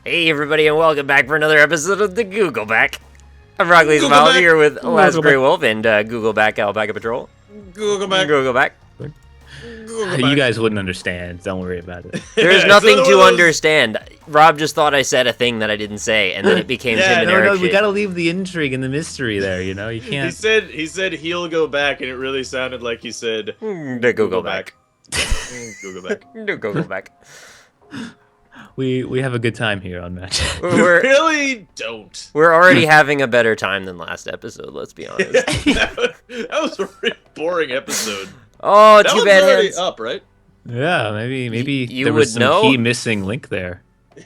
Hey everybody, and welcome back for another episode of the Goglbac. I'm Rockley Smile Goglbac. here with Last Goglbac. Grey Wolf and Goglbac AlpacaPatrol. Goglbac. Goglbac. You guys wouldn't understand. Don't worry about it. There's Yeah, nothing it's to one of those- understand. Rob just thought I said a thing that I didn't say, and then it became Yeah, Tim and No, Eric we shit. gotta leave the intrigue and the mystery there. You know, you He can't. said he'll go back, and it really sounded like he said The Goglbac. Goglbac. The Goglbac. We have a good time here on Match. We're Really don't. we're already having a better time than last episode. Let's be honest. that was a really boring episode. Oh, That too one's bad already hands. up, right? Yeah, maybe You there was would some know? key missing link there,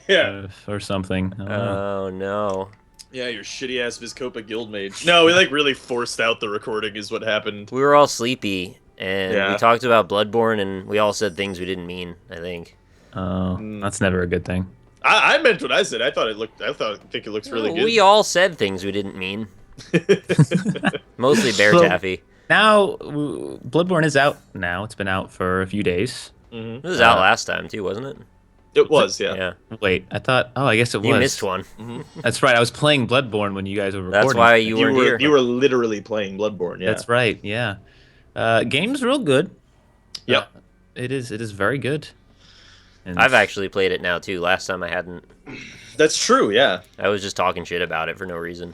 Yeah. or something. I don't know. Oh no. Yeah, your shitty ass Viscopa Guildmage. No, we like really forced out the recording is what happened. We were all sleepy, and Yeah. we talked about BloodBorne, and we all said things we didn't mean, I think. Oh, that's never a good thing. I meant what I said. I think it looks really good. We all said things we didn't mean. Mostly bear So- taffy. Now, Bloodborne is out now. It's been out for a few days. It was out last time, too, wasn't it? It was, yeah. Wait, I thought. Oh, I guess it was. You missed one. That's right. I was playing Bloodborne when you guys were recording. That's why you weren't here. You were literally playing Bloodborne, yeah. That's right. Yeah. Game's real good. Yep. It is very good. And I've actually played it now, too. Last time I hadn't. That's true, yeah. I was just talking shit about it for no reason.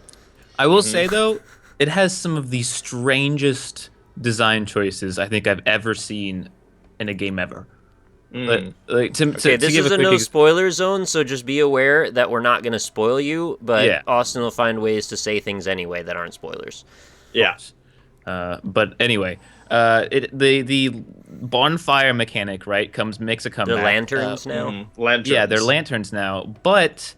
I will say though, it has some of the strangest design choices I think I've ever seen in a game ever. Like to Okay, this give is a a quick no spoiler zone, so just be aware that we're not going to spoil you, but Yeah. Austin will find ways to say things anyway that aren't spoilers. Yeah. But anyway, the bonfire mechanic, right, makes a The comeback. lanterns now. Lanterns. Yeah, they're lanterns now, but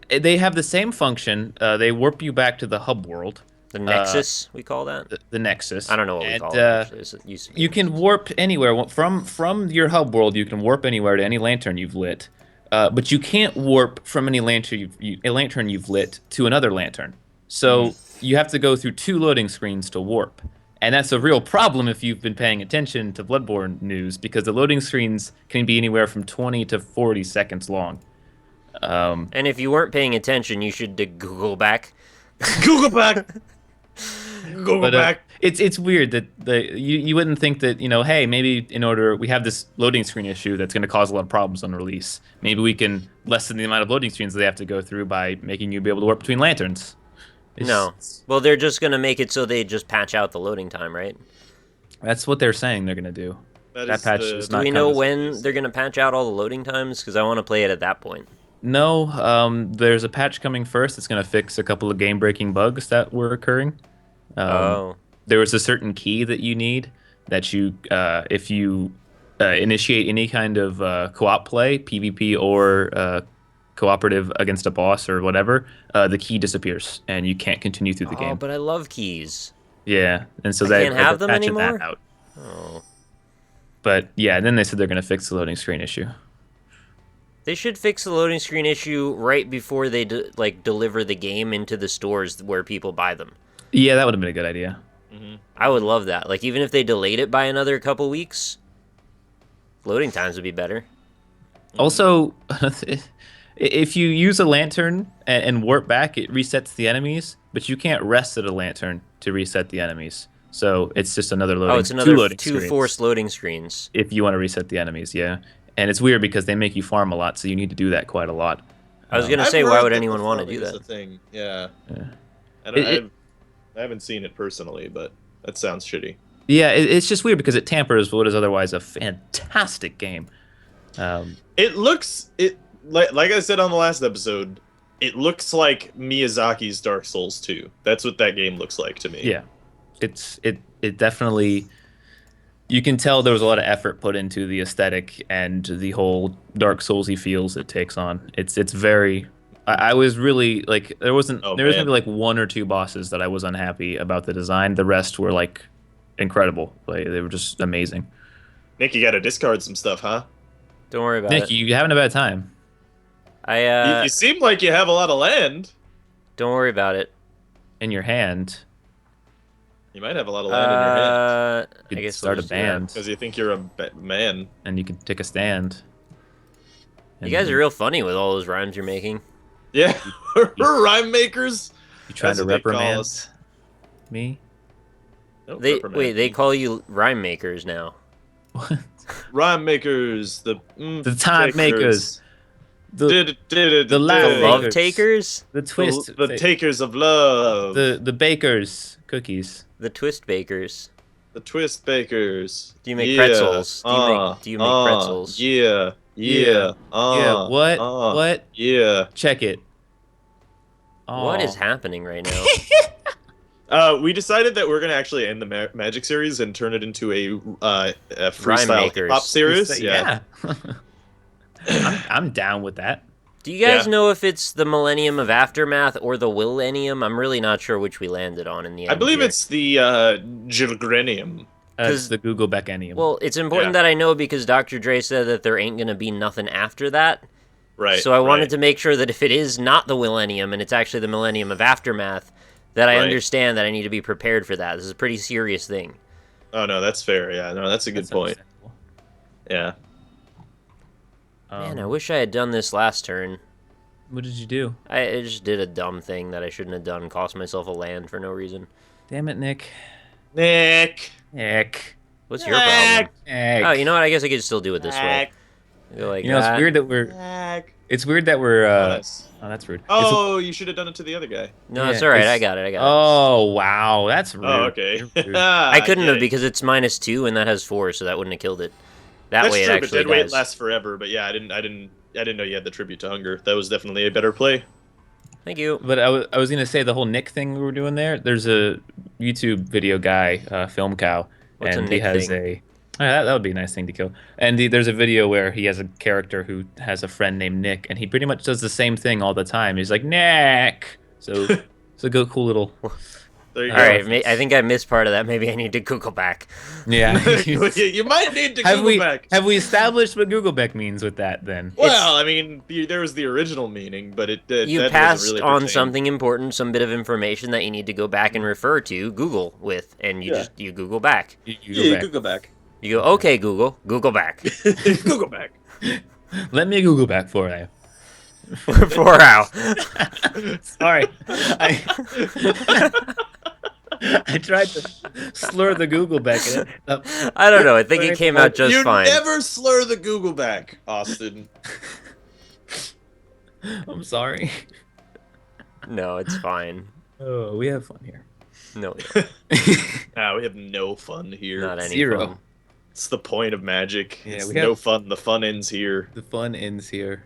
they have the same function. They warp you back to the hub world, The Nexus, we call that? the Nexus. I don't know what we and, call it, actually. It used to be You can warp anywhere from your hub world. You can warp anywhere to any lantern you've lit, but you can't warp from any lantern you've lit to another lantern. So you have to go through 2 loading screens to warp, and that's a real problem if you've been paying attention to Bloodborne news, because the loading screens can be anywhere from 20 to 40 seconds long. And if you weren't paying attention, you should Google back. Goglbac. But Goglbac. it's weird that you wouldn't think that, hey, maybe we have this loading screen issue that's going to cause a lot of problems on release. Maybe we can lessen the amount of loading screens they have to go through by making you be able to warp between lanterns. No. Well, they're just going to make it so they just patch out the loading time, right? That's what they're saying they're going to do. That patch is Do not we know coming. when they're going to patch out all the loading times? Because I want to play it at that point. No, there's a patch coming first. It's going to fix a couple of game-breaking bugs that were occurring. There was a certain key that you need that if you initiate any kind of co-op play, PvP or cooperative against a boss or whatever, the key disappears and you can't continue through the Oh, game. but I love keys. Yeah, and so I can't have them patching anymore? that out. Oh. But yeah, then they said they're going to fix the loading screen issue. They should fix the loading screen issue right before they deliver the game into the stores where people buy them. Yeah, that would have been a good idea. I would love that. Like, even if they delayed it by another couple weeks, loading times would be better. Also, if you use a lantern and warp back, it resets the enemies, but you can't rest at a lantern to reset the enemies. So it's just another loading. Oh, it's another loading two screens forced loading screens. if you want to reset the enemies. Yeah, and it's weird because they make you farm a lot, so you need to do that quite a lot. I was going to I've say, heard why would that anyone the want to farming do is that? a thing. Yeah. Yeah. I haven't seen it personally, but that sounds shitty. Yeah, it's just weird because it tampers what is otherwise a fantastic game. It looks like I said on the last episode. It looks like Miyazaki's Dark Souls 2. That's what that game looks like to me. Yeah, it definitely. You can tell there was a lot of effort put into the aesthetic and the whole Dark Soulsy feels it takes on. It's very. I was really like there was maybe like 1 or 2 bosses that I was unhappy about the design. The rest were like incredible. Like they were just amazing. Nick, you got to discard some stuff, huh? Don't worry about Nick, it. you having a bad time? You seem like you have a lot of land. Don't worry about it. In your hand, You might have a lot of land in your hand you could I guess start we'll a just do that. band because you think you're a man. and you could take a stand. You guys are real funny with all those rhymes you're making. Yeah, we're rhyme makers. You trying That's to what they call reprimand us. me? Don't They reprimand wait, they me. call you rhyme makers now. Rhyme makers, the time makers. The the laugh The love Makers. takers, the twist, the takers of love, the bakers cookies. the twist bakers. the twist bakers. Do you make pretzels? Do you make pretzels? Yeah, Yeah, what? Yeah. Check it. What is Aw. happening right now? We decided that we're gonna actually end the Magic series and turn it into a freestyle makers. hip hop series. Yeah. I'm down with that. Do you guys Yeah. know if it's the Millennium of Aftermath or the Willennium? I'm really not sure which we landed on in the end. I believe here. it's the Gilgrenium. It's the Google Beckennium. Well, it's important Yeah. that I know because Dr. Dre said that there ain't gonna be nothing after that. Right. So I wanted right. to make sure that if it is not the Millennium and it's actually the Millennium of Aftermath, that I Right. understand that I need to be prepared for that. This is a pretty serious thing. Oh no, that's fair. Yeah, no, that's a good That's point. understandable. Yeah. Man, I wish I had done this last turn. What did you do? I just did a dumb thing that I shouldn't have done. Cost myself a land for no reason. Damn it, Nick. Nick. Nick. What's your problem? Nick. Oh, you know what? I guess I could still do it this way. Go like You know, that. it's weird that we're. Nick. It's weird that we're. Nice. Oh, that's rude. Oh, you should have done it to the other guy. No, it's Yeah, all right. it's- I got it. Oh wow, that's rude. Oh, okay. You're rude. I couldn't get have it. because it's -2 and that has 4, so that wouldn't have killed it. That That's way true, it but actually dead weight does. lasts forever. But yeah, I didn't know you had the tribute to hunger. That was definitely a better play. Thank you. But I was gonna say the whole Nick thing we were doing there. There's a YouTube video guy, Film Cow, What's a and he Nick has thing? that would be a nice thing to kill. And there's a video where he has a character who has a friend named Nick, and he pretty much does the same thing all the time. He's like Nick. So it's a good, cool little. There you All go. right, I think I missed part of that. Maybe I need to Google back. Yeah. you might need to have Google we back. have we established what Googleback means with that then? Well, I mean, there was the original meaning, but it You that doesn't passed really on pertain. something important, some bit of information that you need to go back and refer to Google with, and you Yeah. you Google back. You go Yeah, back. Google back. You go, okay, Google back. Google back. Let me Google back for you. For how? Sorry. I tried to slur the Google back. And I don't know. I think it came out just you fine. never slur the Google back, Austin. I'm sorry. No, it's fine. Oh, we have fun here. No, We have no fun here. not any Zero. fun. It's the point of magic. Yeah, it's we no have- fun. The fun ends here. The fun ends here.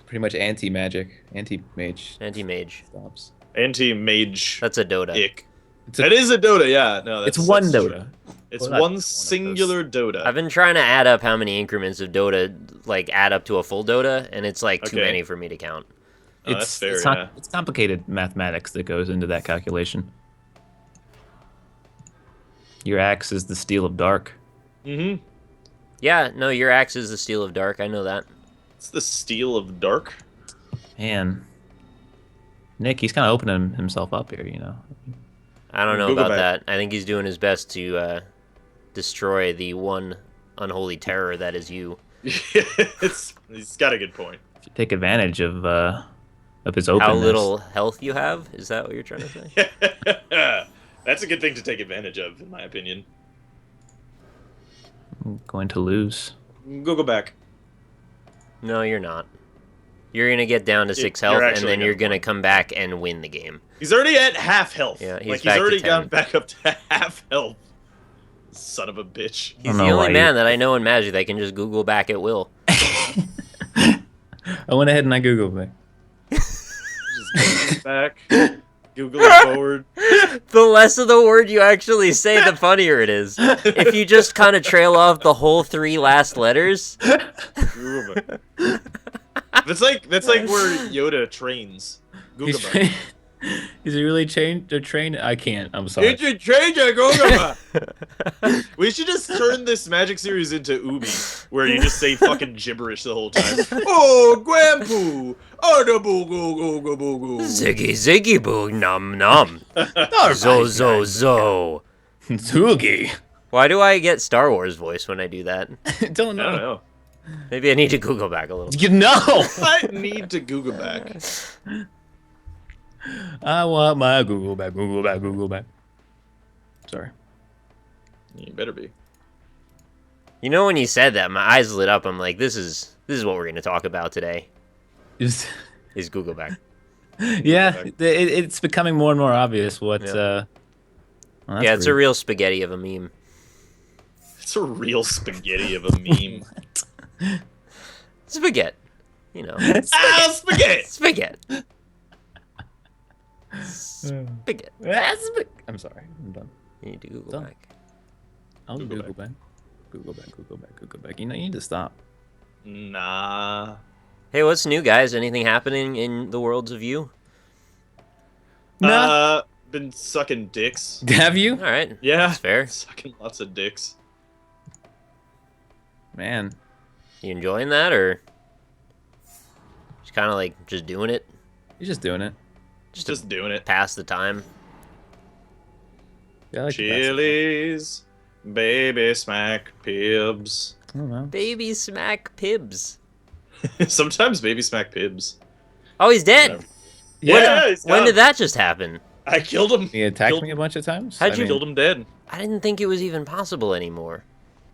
Pretty much anti-magic, anti-mage Anti-mage. stops. Anti-mage That's a Dota. ick. It's, a, That is a Dota, yeah. No, it's that's, one that's Dota. true. It's Well, not one one of those. singular Dota. I've been trying to add up how many increments of Dota like add up to a full Dota, and it's like too Okay. many for me to count. Oh, that's fair, it's, yeah. it's complicated mathematics that goes into that calculation. Your axe is the steel of dark. Mm-hmm. Yeah, no, your axe is the Steel of Dark. I know that. It's the Steel of Dark. Man, Nick, he's kind of opening himself up here, you know. I don't know Google about back. that. I think he's doing his best to destroy the one unholy terror that is you. He's got a good point. If you take advantage of his openness. How little health you have? Is that what you're trying to say? That's a good thing to take advantage of, in my opinion. I'm going to lose. Google back. No, you're not. You're gonna get down to 6 you're health, and actually then gonna you're gonna win. come back and win the game. He's already at half health. Yeah, he's like back he's to already 10. gone back up to half health. Son of a bitch. I He's don't the know only why man that I know in Magic that can just Google back at will. I went ahead and I Googled it. Just Google back. Google it forward. The less of the word you actually say, the funnier it is. If you just kind of trail off the whole 3 last letters, Google back. That's like where Yoda trains. Google He's, back. is he really changed a train? I can't. I'm sorry. Did you change it? Google back. We should just turn this Magic series into Ubi, where you just say fucking gibberish the whole time. Oh, Gwampu! Oh, the boo goo goo goo boo goo. ziggy ziggy boo num num, zo zo zo. Tsugi. Why do I get Star Wars voice when I do that? Don't I don't know. know. Maybe I need to Google back a little. You know. I need to Google back. I want my Google back. Google back. Google back. Sorry. You better be. You know, when you said that, my eyes lit up. I'm like, this is what we're going to talk about today. Just, Is Google back? yeah, it's becoming more and more obvious what. Yeah. Well, Yeah, it's a rude. real spaghetti of a meme. It's a real spaghetti of a meme. Spaghetti. You know. Ah, spaghetti! Spaghetti. Spaghetti. I'm sorry. I'm done. You need to Google Done. back. I'll Google Google back. Google back. Google back. Google back. You know, you need to stop. Nah. Hey, what's new, guys? Anything happening in the worlds of you? No. Been sucking dicks. Have you? All right. Yeah. That's fair. Sucking lots of dicks. Man. You enjoying that, or just kind of like just doing it? You're just doing it. Just doing it. Pass the time. Yeah, I like to pass it. Chilies, baby smack pibs. I don't know. Baby smack Pibs. Sometimes baby smack pibs. Oh, he's dead. Yeah, he's When gone. did that just happen? I killed him. He attacked Killed- me a bunch of times. How'd I you- mean, Killed him dead. I didn't think it was even possible anymore.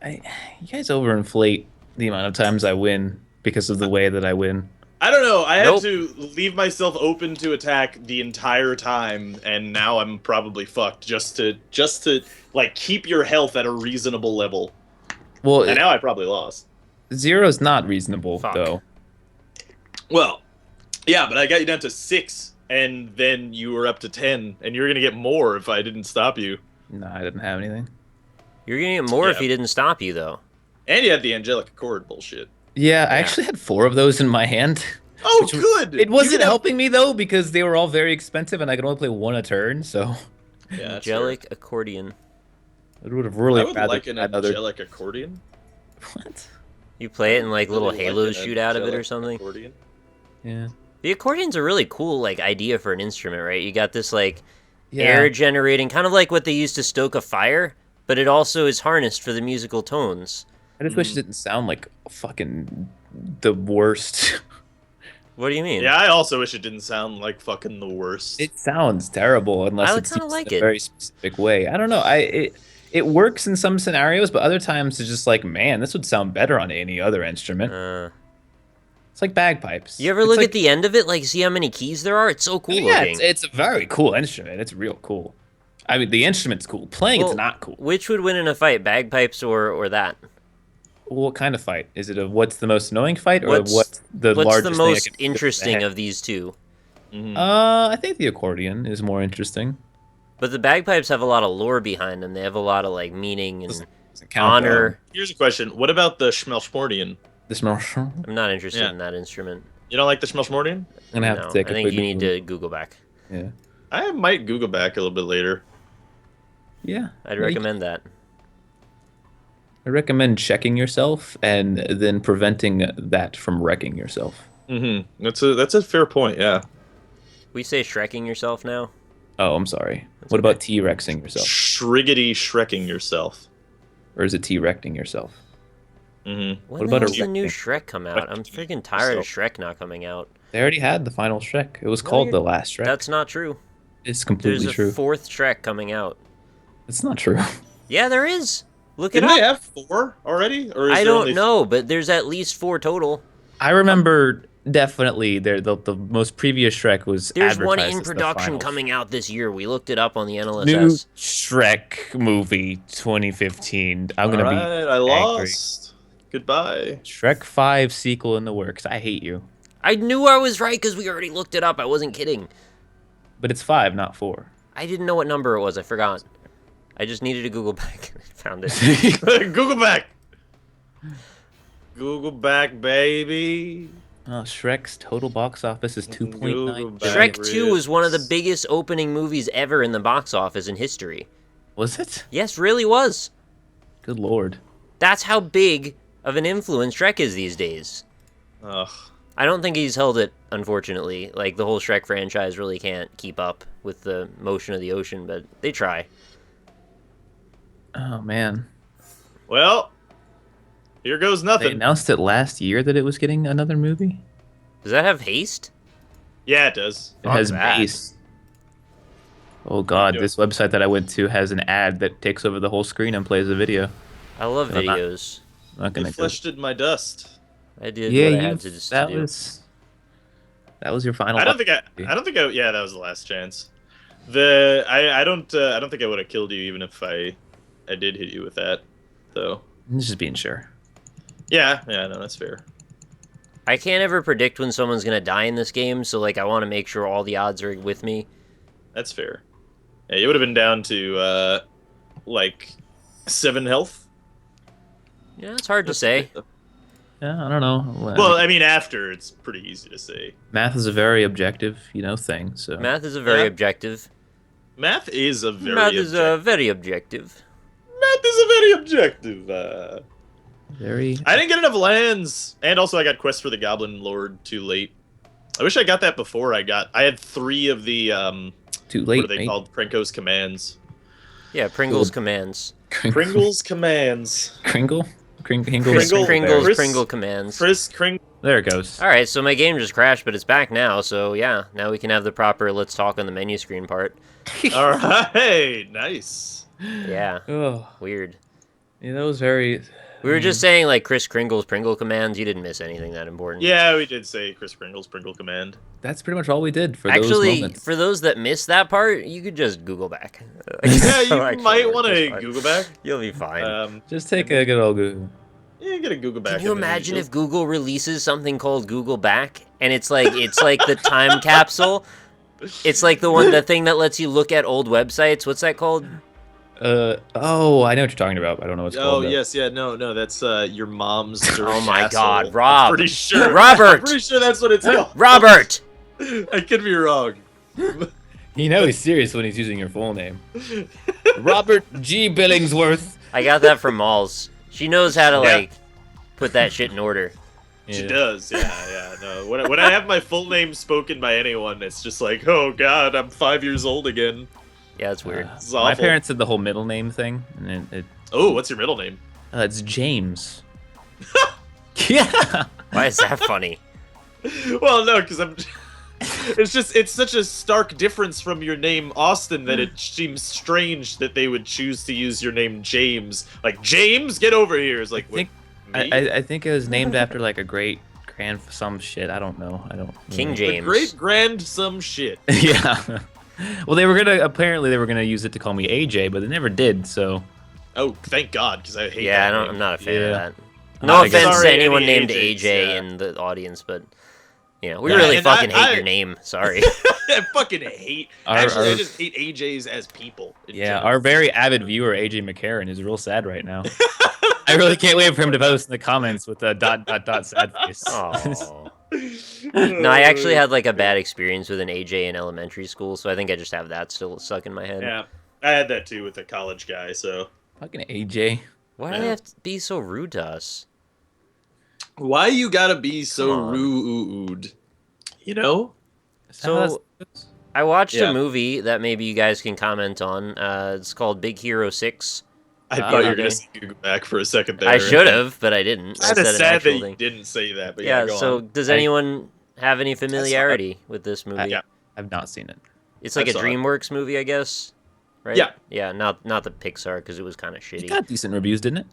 you guys overinflate the amount of times I win because of the way that I win. I don't know. I Nope. had to leave myself open to attack the entire time, and now I'm probably fucked. Just to like keep your health at a reasonable level. Well, And now I probably lost. zero's not reasonable Fuck. though. Well, yeah, but I got you down to 6, and then you were up to 10, and you're gonna get more if I didn't stop you. No, I didn't have anything. You're gonna get more if Yeah. he didn't stop you, though. And you had the angelic accord bullshit. Yeah, I actually had 4 of those in my hand. Oh, Which was- good. It You wasn't could have- helping me though because they were all very expensive and I could only play 1 a turn. So Yeah, that's Angelic accordion. I would have fair. really I would rather like an had other. angelic accordion. What? You play it and like little Really like halos an shoot out of it or angelic something. accordion. Yeah. The accordion's a really cool like idea for an instrument, right? You got this like Yeah. air generating, kind of like what they used to stoke a fire, but it also is harnessed for the musical tones. I just wish it didn't sound like fucking the worst. What do you mean? Yeah, I also wish it didn't sound like fucking the worst. It sounds terrible unless I it's kinda used like in a it. very specific way. I don't know. It works in some scenarios, but other times it's just like, man, this would sound better on any other instrument. It's like bagpipes. You ever It's look like- at the end of it, like see how many keys there are? It's so cool Yeah, looking. it's a very cool instrument. It's real cool. I mean, the instrument's cool. Playing Well, it's not cool. Which would win in a fight, bagpipes or that? What kind of fight? Is it a what's the most annoying fight, or What's- what's the What's largest the thing I most can fit in the interesting head? of these two? Mhm. I think the accordion is more interesting. But the bagpipes have a lot of lore behind them. They have a lot of like meaning and Doesn't count, honor. Here's a question. What about the Schmelschmordian? though. The smell. I'm I'm not interested Yeah. in that instrument. You don't like the Schmelschmordian? gonna have No, to take I a think quick you need Google. to Google back. Yeah. I might Google back a little bit later. Yeah. I'd Yeah, recommend that. I recommend checking yourself and then preventing that from wrecking yourself. Mm-hmm. That's a fair point. Yeah. We say Shrekking yourself now. Oh, I'm sorry. That's What okay. about T-Rexing yourself? Shriggity shrekking yourself. Or is it T-Recting yourself? Mm-hmm. When What the about a hell's the new Shrek? Shrek come out? I'm freaking tired of Shrek not coming out. They already had the final Shrek. It was No, called you're- the last Shrek. That's not true. It's There's completely a true. fourth Shrek coming out. It's not true. Yeah, there is. Look it Didn't up. they have 4 already? Or is I there don't only know, but there's at least 4 total. I remember definitely the most previous Shrek was There's one advertised in as the production final coming out this year. We looked it up on the New NLSS. Shrek movie 2015. I'm gonna Alright, I angry. lost. Goodbye. Shrek 5 sequel in the works. I hate you. I knew I was right because we already looked it up. I wasn't kidding. But it's 5, not 4. I didn't know what number it was. I forgot. I just needed to Google back. I found it. Google back. Google back, baby. Oh, Shrek's total box office is 2.9. Google back. Shrek 2 was one of the Ribs. biggest opening movies ever in the box office in history. Was it? Yes, really was. Good lord. That's how big of an influence Shrek is these days. Ugh. I don't think he's held it, unfortunately. Like, the whole Shrek franchise really can't keep up with the motion of the ocean, but they try. Oh man. Well, Here goes They nothing. announced it last year that it was getting another movie. Does that have haste? Yeah, it does. It has that. bass. Oh god, doing? this website that I went to has an ad that takes over the whole screen and plays a video. I love I'm not- videos. I'm not You gonna go. fleshed in my dust. I did Yeah, what I you. had to just That do. was your final. I don't think I. Yeah, that was the last chance. I don't think I would have killed you even if I did hit you with that, though. I'm just being sure. Yeah, no, that's fair. I can't ever predict when someone's gonna die in this game, so like I want to make sure all the odds are with me. That's fair. Yeah, you would have been down to like 7 health. Yeah, it's hard to say. Yeah, I don't know. Well, I mean, after it's pretty easy to say. Math is a very objective, thing. So Math is a very Yeah. objective. Math is a very Math is objective. very objective. Math is a very objective. very. I didn't get enough lands, and also I got Quest for the Goblin Lord too late. I wish I got that before I had 3 of the Too late. what are they mate. called? Prinko's commands. Yeah, Pringle's Cool. commands. Pringle's commands. Kringle. Kringle. Kringle- Pringle's Chris- Pringle commands. Chris Kringle. There it goes. All right, so my game just crashed, but it's back now. So yeah, now we can have the proper "let's talk" on the menu screen part. All right, nice. Yeah, Oh, weird. yeah, that was very. We were just saying like Chris Kringle's Pringle commands. You didn't miss anything that important. Yeah, we did say Chris Kringle's Pringle command. That's pretty much all we did for those Actually, moments. for those that missed that part, you could just Google back. Yeah, you Actually, might worked want just to fine. Google back. You'll be fine. Just take a good old Google. Yeah, get a Google back. Can you and then imagine you'll- if Google releases something called Google Back, and it's like the time capsule? It's like the thing that lets you look at old websites. What's that called? Oh, I know what you're talking about. I don't know what's Oh called. though. yes, yeah, no, that's your mom's. Dirty Oh my asshole. God, Rob. I'm pretty sure. Robert! I'm pretty sure that's what it's called. Robert. I could be wrong. You know he's serious when he's using your full name. Robert G. Billingsworth. I got that from Malls. She knows how to Yeah. like put that shit in order. She does, yeah, no. When I have my full name spoken by anyone, it's just like, oh God, I'm 5 years old again. Yeah, it's weird. It's My awful. parents did the whole middle name thing, and Oh, what's your middle name? it's James. Yeah. Why is that funny? Well, no, because I'm. It's such a stark difference from your name Austin that it seems strange that they would choose to use your name James. Like James, get over here. It's like I think me? I think it was named after like a great grand some shit. I don't know. King know. The James. great grand some shit. Yeah. Well, they were gonna use it to call me AJ, but they never did. So Oh, thank God, because I hate. Yeah, that I'm not a fan of Yeah. that. No I guess- offense to Sorry, anyone any named AJs, AJ yeah. in the audience, but we Yeah, really and fucking I- hate your name. Sorry. I fucking hate. Actually, I just hate AJs as people. in yeah, general. our very avid viewer AJ McCarron is real sad right now. I really can't wait for him to post in the comments with a ... sad face. Aw. No, I actually had like a bad experience with an AJ in elementary school, so I think I just have that still stuck in my head. Yeah, I had that too with a college guy. So Fucking AJ. Why do they have to be so rude to us? why you gotta be so Come on. rude? You know? So I watched Yeah. a movie that maybe you guys can comment on. It's called Big Hero 6. I thought you were okay. gonna say Google back for a second there. I should have, but I didn't. I Kind of said an sad that actual you thing. didn't say that, but yeah, Yeah, go so on. does anyone have any familiarity with this movie? Yeah. I've not seen it. It's like I a saw it. DreamWorks movie, I guess. Right? Yeah. Yeah, not the Pixar because it was kind of It shitty. got decent reviews, didn't it?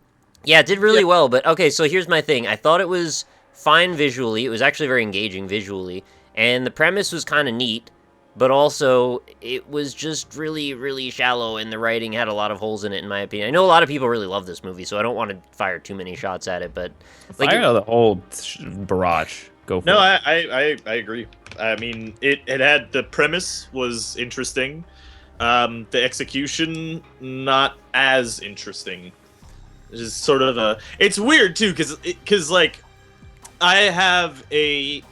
Yeah, it did really Yeah. well, but okay, so here's my thing. I thought it was fine visually. It was actually very engaging visually, and the premise was kind of neat, but also it was just really, really shallow, and the writing had a lot of holes in it, in my opinion. I know a lot of people really love this movie, so I don't want to fire too many shots at it, but like, Fire the whole barrage. Go for No, it. I agree. I mean, it had the premise was interesting. The execution not as interesting. It's just sort of a. It's weird too, because like, I have a.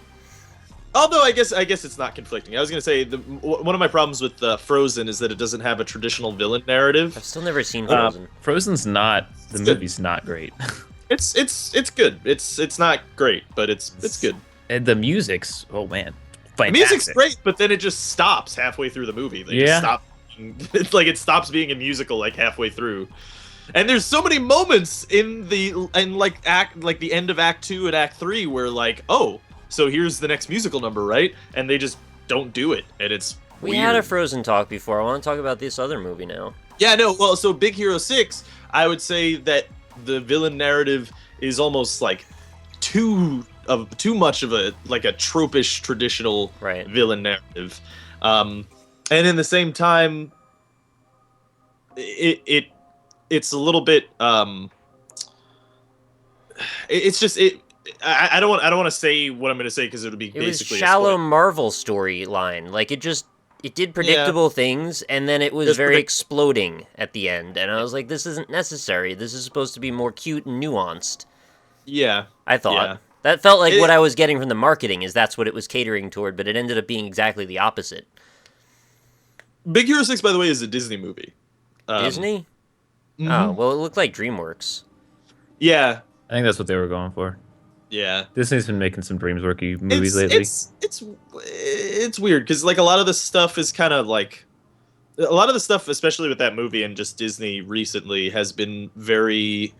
Although I guess it's not conflicting. I was gonna say one of my problems with Frozen is that it doesn't have a traditional villain narrative. I've still never seen Frozen. Frozen's not. The It's good. movie's not great. It's good. It's not great, but it's good. And the music's man, The fantastic. music's great, but then it just stops halfway through the movie. They just Yeah. stop. It's like it stops being a musical like halfway through. And there's so many moments in the end of Act 2 and Act 3 where like, oh, so here's the next musical number, right? And they just don't do it, and it's We weird. had a Frozen talk before. I want to talk about this other movie now. Yeah, no, well, so Big Hero 6, I would say that the villain narrative is almost like too much of a tropish traditional Right. villain narrative. And in the same time, it's a little bit it's just I don't want to say what I'm going to say because it would be It was basically shallow a spoiler. Marvel storyline. Like, it did predictable things, and then it was very exploding at the end. And I was like, this isn't necessary. This is supposed to be more cute and nuanced. Yeah. I thought. Yeah. That felt like what I was getting from the marketing, is that's what it was catering toward, but it ended up being exactly the opposite. Big Hero 6, by the way, is a Disney movie. Disney? Mhm. Oh, well, it looked like DreamWorks. Yeah. I think that's what they were going for. Yeah. Disney's been making some DreamWorks movies lately. It's weird because like a lot of the stuff is kind of like a lot of the stuff, especially with that movie and just Disney recently, has been very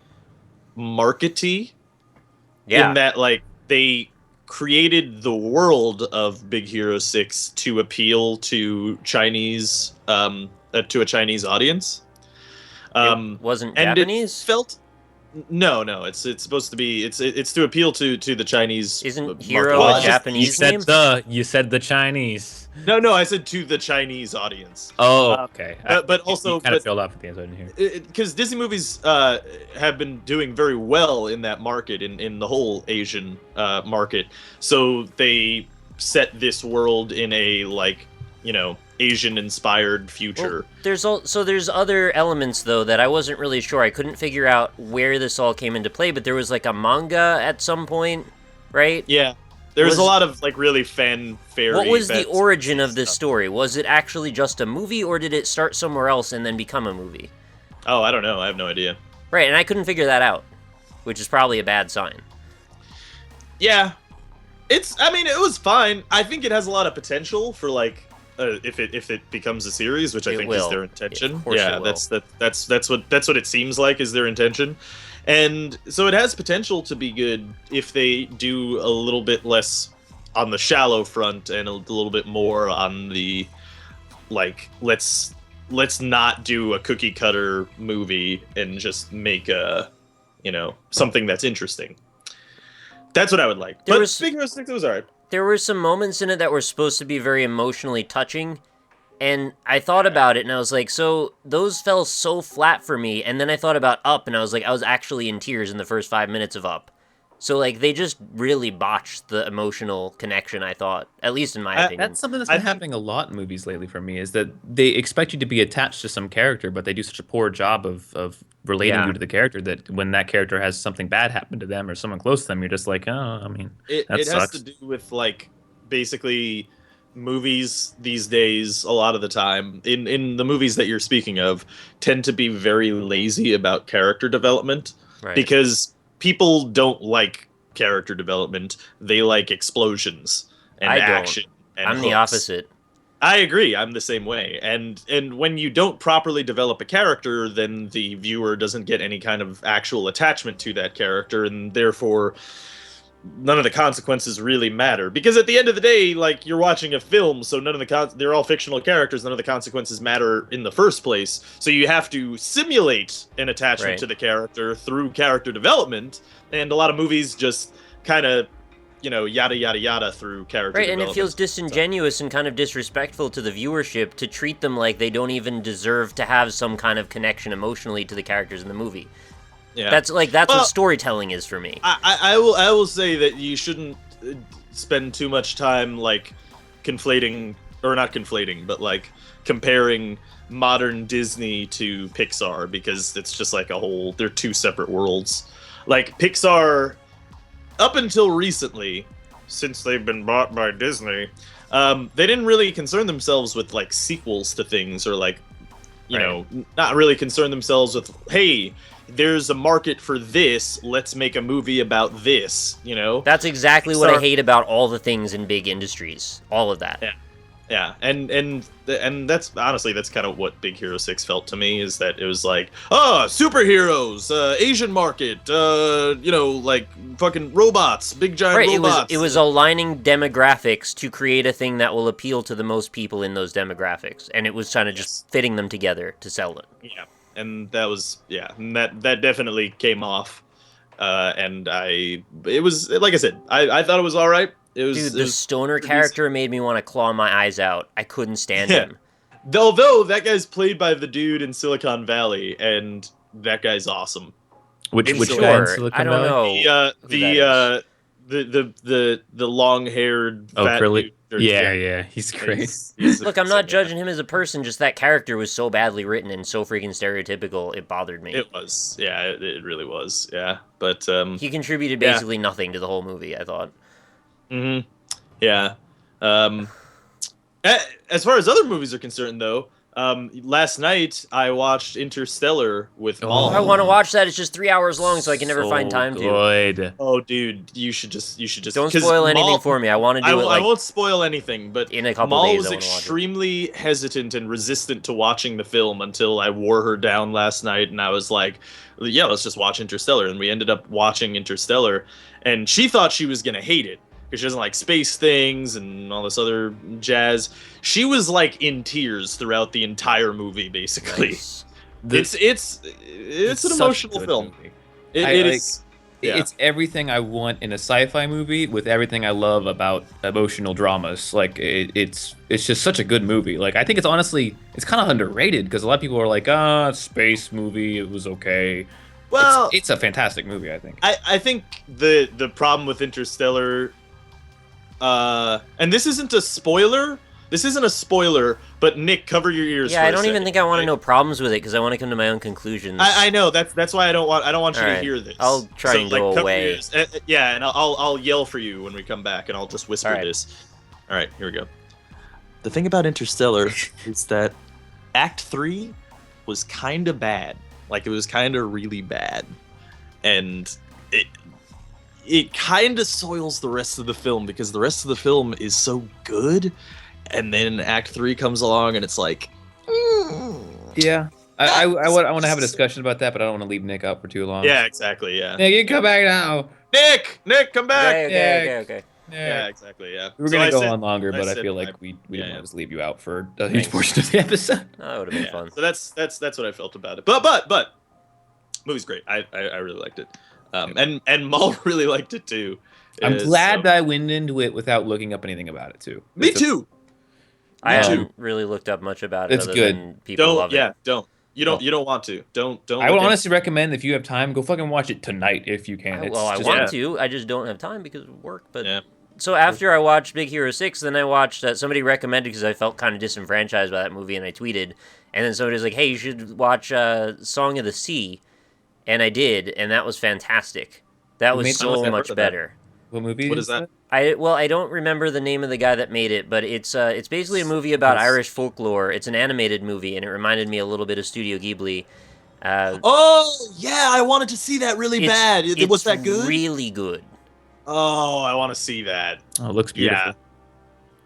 markety. Yeah. In that like they created the world of Big Hero 6 to appeal to Chinese to a Chinese audience. It wasn't And Japanese? it felt no, it's supposed to be it's to appeal to the Chinese. Isn't market. Hero Well, a it's just- Japanese name? You said the Chinese. No, I said to the Chinese audience. Oh, okay. but also- you kind of but- filled off at the end, so I didn't hear. Because Disney movies have been doing very well in that market, in the whole Asian market. So they set this world in a Asian-inspired future. Well, there's other elements though that I wasn't really sure. I couldn't figure out where this all came into play, but there was like a manga at some point, right? Yeah, there's Was- a lot of like really fanfare. What was the origin of this story? Was it actually just a movie, or did it start somewhere else and then become a movie? Oh, I don't know. I have no idea. Right, and I couldn't figure that out, which is probably a bad sign. Yeah, I mean, it was fine. I think it has a lot of potential for like. If it becomes a series, which I It think will. is their intention, Of course it will. that's what it seems like is their intention, and so it has potential to be good if they do a little bit less on the shallow front and a little bit more on the like let's not do a cookie cutter movie and just make something that's interesting. That's what I would like. But Big Hero 6 was alright. There were some moments in it that were supposed to be very emotionally touching, and I thought about it, and I was like, so those fell so flat for me, and then I thought about Up, and I was like, I was actually in tears in the first 5 minutes of Up. So, like, they just really botched the emotional connection, I thought, at least in my opinion. That's something that's been happening a lot in movies lately for me, is that they expect you to be attached to some character, but they do such a poor job of relating you to the character that when that character has something bad happen to them or someone close to them, you're just like, oh, I mean, It that has sucks. to do with like basically movies these days a lot of the time in the movies that you're speaking of tend to be very lazy about character development Right. because people don't like character development. They like explosions and I don't. action and I'm the hooks. opposite. I agree. I'm the same way. And when you don't properly develop a character, then the viewer doesn't get any kind of actual attachment to that character, and therefore none of the consequences really matter. Because at the end of the day, like, you're watching a film, so none of the they're all fictional characters. None of the consequences matter in the first place. So you have to simulate an attachment Right. to the character through character development. And a lot of movies just kind of, yada yada yada through character Right, and development. it feels disingenuous and kind of disrespectful to the viewership to treat them like they don't even deserve to have some kind of connection emotionally to the characters in the movie. Yeah. That's Well, what storytelling is for me. I will say that you shouldn't spend too much time like conflating, or not conflating, but like comparing modern Disney to Pixar, because it's just like they're two separate worlds. Like Pixar, up until recently, since they've been bought by Disney, they didn't really concern themselves with like sequels to things, or like not really concern themselves with, hey, there's a market for this, let's make a movie about this, That's exactly what I hate about all the things in big industries. All of that. Yeah. Yeah, and that's honestly that's kind of what Big Hero 6 felt to me, is that it was like, superheroes, Asian market, like fucking robots, big giant Right, robots. it was aligning demographics to create a thing that will appeal to the most people in those demographics, and it was kind of Yes. just fitting them together to sell it. Yeah, and that was and that definitely came off. And it was like I said, I thought it was all right. Dude, the stoner character made me want to claw my eyes out. I couldn't stand Yeah. him. Although that guy's played by the dude in Silicon Valley, and that guy's awesome. Which I'm guy sure. in Silicon I don't Valley? know. The long-haired Oh, fat Curly. dude. Yeah, he's great. He's Look, I'm not judging him as a person, just that character was so badly written and so freaking stereotypical, it bothered me. It was, it really was, yeah. But He contributed basically nothing to the whole movie, I thought. Yeah. As far as other movies are concerned, though, last night I watched Interstellar with Maul. I want to watch that. It's just 3 hours long, so I can never find time to. Good. Oh, dude, you should just Don't 'cause spoil anything Maul- for me. I want to do it I like won't spoil anything, but in a couple Maul days. was I want to watch it. extremely hesitant and resistant to watching the film until I wore her down last night, and I was like, "Yeah, let's just watch Interstellar." And we ended up watching Interstellar, and she thought she was gonna hate it because she doesn't like space things and all this other jazz. She was like in tears throughout the entire movie, basically. Nice. It's an such a emotional good film. movie. It is. Yeah. It's everything I want in a sci-fi movie with everything I love about emotional dramas. Like it's just such a good movie. Like I think it's kind of underrated because a lot of people are like, space movie, it was okay. Well, it's a fantastic movie, I think. I think the problem with Interstellar, and this isn't a spoiler. This isn't a spoiler, but Nick, cover your ears. Yeah, for I a don't even second, think I want to okay? know problems with it because I want to come to my own conclusions. I know that's why I don't want you All to right. hear this. I'll try and go cover your away. ears. Yeah, and I'll yell for you when we come back, and I'll just whisper All right. this. All right, here we go. The thing about Interstellar is that Act 3 was kind of bad. Like it was kind of really bad, and it kind of soils the rest of the film because the rest of the film is so good, and then Act 3 comes along and it's like, Yeah. I want to have a discussion about that, but I don't want to leave Nick out for too long. yeah, exactly, yeah. Nick, you can come back now. Nick, come back. Okay. Yeah, exactly, yeah. We were So gonna I go said- on longer, I but I said feel my- like we yeah, don't yeah. want to leave you out for a huge portion of the episode. No, that would have been Yeah, fun. so that's what I felt about it. But movie's great. I really liked it. And Maul really liked it too. I'm glad So- that I went into it without looking up anything about it too. Me It's a- too. I Me haven't too. really looked up much about it. It's other good. Than people love it. Don't. You don't want to. Don't. I would look honestly recommend if you have time, go fucking watch it tonight if you can. I It's want just- to. I just don't have time because of work. But Yeah. so after I watched Big Hero 6, then I watched somebody recommended because I felt kind of disenfranchised by that movie, and I tweeted, and then somebody was like, "Hey, you should watch Song of the Sea," and I did, and that was fantastic. That Who was made that? so I've heard much of that. better. What movie? What is that? I don't remember the name of the guy that made it, but it's basically a movie about Yes. Irish folklore. It's an animated movie, and it reminded me a little bit of Studio Ghibli. Oh yeah, I wanted to see that really It's- bad. Was it's that good? Really good. Oh, I want to see that. Oh, it looks beautiful.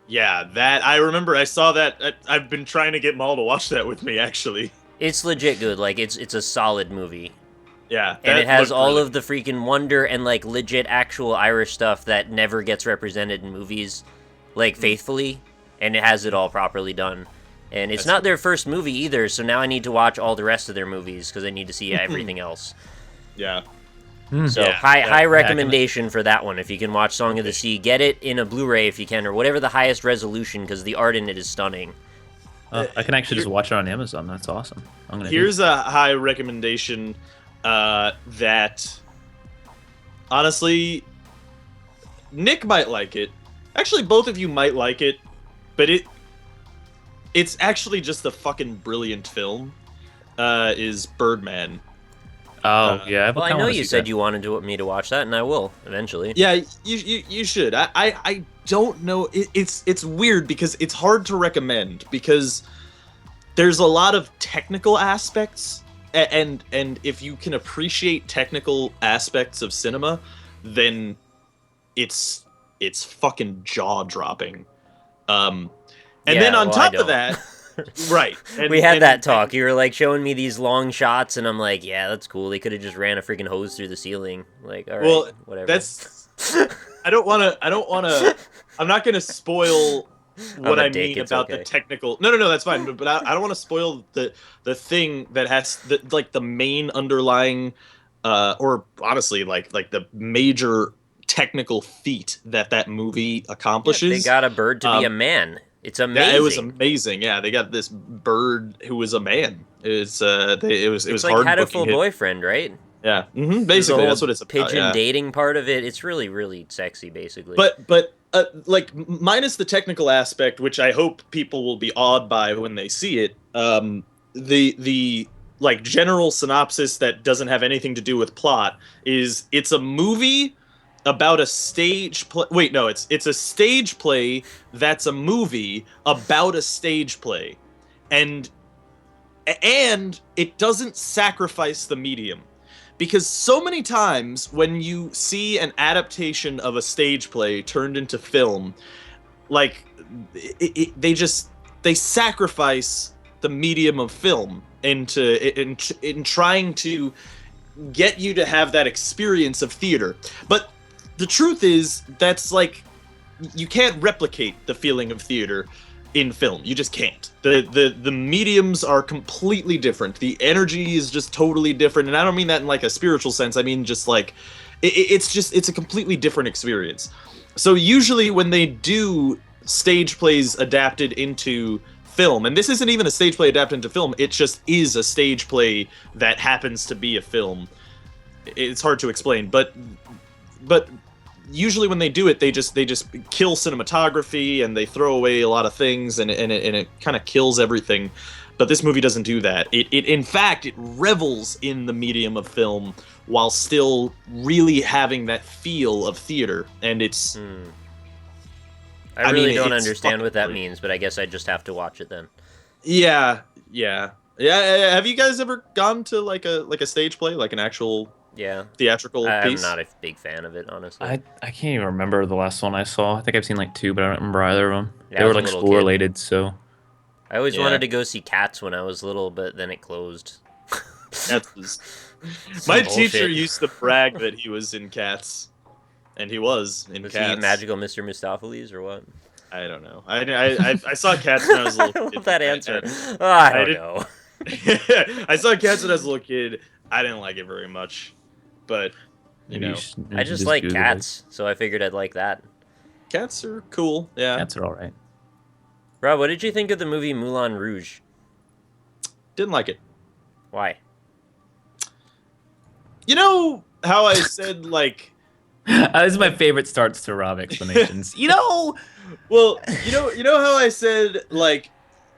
Yeah, that I remember. I saw that. I've been trying to get Maul to watch that with me, actually. It's legit good. Like it's a solid movie. Yeah, And that it has looked all really- of the freaking wonder and like legit actual Irish stuff that never gets represented in movies, like faithfully, and it has it all properly done. And it's That's not their first movie either, so now I need to watch all the rest of their movies because I need to see everything else. Yeah. So Yeah, high yeah. recommendation for that one. If you can watch Song of the Sea, get it in a Blu-ray if you can, or whatever the highest resolution, because the art in it is stunning. I can actually just watch it on Amazon. That's awesome. I'm gonna. Here's a high recommendation that honestly Nick might like it. Actually, both of you might like it, but it's actually just a fucking brilliant film. Is Birdman. Yeah. Well, I know you said you wanted me to watch that, and I will eventually. Yeah, you should. I don't know. It's weird because it's hard to recommend because there's a lot of technical aspects, and if you can appreciate technical aspects of cinema, then it's fucking jaw dropping. And Yeah, then on well, I top of don't. that, right? And, We had and- that talk. You were like showing me these long shots, and I'm like, yeah, that's cool. They could have just ran a freaking hose through the ceiling. Like, all right, Well, whatever. that's. I don't want to. I don't want to. I'm not going to spoil what I'm a I dick, mean it's about okay. the technical. No, that's fine. But I don't want to spoil the thing that has like the main underlying, or honestly like the major technical feat that movie Yeah, accomplishes. they got a bird to be a Um, man. It's That amazing. it was amazing. Yeah, they got this bird who was a man. It was It's like hard Had a booking Full him. Boyfriend, right? Yeah, There's basically the whole that's what it's about. pigeon Yeah. dating part of it. It's really, really sexy, basically. But like minus the technical aspect, which I hope people will be awed by when they see it. The like general synopsis that doesn't have anything to do with plot is it's a movie about a stage play. Wait, no, it's a stage play that's a movie about a stage play, and it doesn't sacrifice the medium. Because so many times when you see an adaptation of a stage play turned into film, like they sacrifice the medium of film in trying to get you to have that experience of theater. But the truth is that's like you can't replicate the feeling of theater in film. You just can't. The mediums are completely different. The energy is just totally different, and I don't mean that in like a spiritual sense. I mean just like it's a completely different experience. So usually when they do stage plays adapted into film, and this isn't even a stage play adapted into film, it just is a stage play that happens to be a film. It's hard to explain, but usually when they do it, they just kill cinematography and they throw away a lot of things, and it kind of kills everything. But this movie doesn't do that. It in fact it revels in the medium of film while still really having that feel of theater, and it's. I really mean, don't it's understand what that fucking- means, but I guess I just have to watch it then. Yeah. Have you guys ever gone to like a stage play, like an actual Yeah. theatrical I'm piece? not a big fan of it, honestly. I can't even remember the last one I saw. I think I've seen like two, but I don't remember either of them. Yeah, They I were was a like little school kid. related, so I always Yeah. wanted to go see Cats when I was little, but then it closed. My Some teacher bullshit. used to brag that he was in Cats, and he was in Was Cats. he Magical Mr. Mistopheles or what? I don't know. I saw Cats when I was a I little kid. love that I- answer. Oh, I don't didn't- know. I saw Cats when I was a little kid. I didn't like it very much, but you maybe know, I just like Google it. cats, so I figured I'd like that. cats are cool. Yeah, Cats are all right. Rob, what did you think of the movie Moulin Rouge? didn't like it. Why? You know how I said like, This is my favorite starts to Rob explanations. well, you know how I said like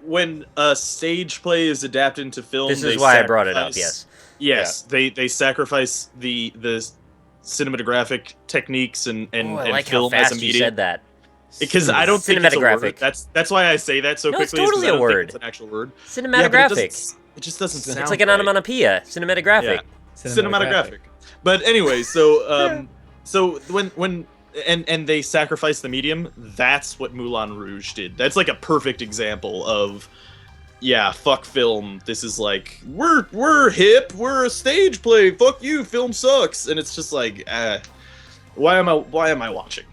when a stage play is adapted into film. This they is why I brought it up, sacrifice- yes. Yes, they sacrifice the cinematographic techniques and Oh, I like how film as a fast you medium. said that. Because I don't think it's a word. Cinematographic. That's why I say that so No, it's quickly. is 'cause totally I don't a think word. It's an actual word. Yeah, but Cinematographic. it just doesn't sound. It's like an right. onomatopoeia. Cinematographic. Yeah. Cinematographic. But anyway, so so when and they sacrifice the medium. That's what Moulin Rouge did. That's like a perfect example of. Yeah, fuck film. This is like we're hip. We're a stage play. Fuck you. Film sucks. And it's just like, why am I watching?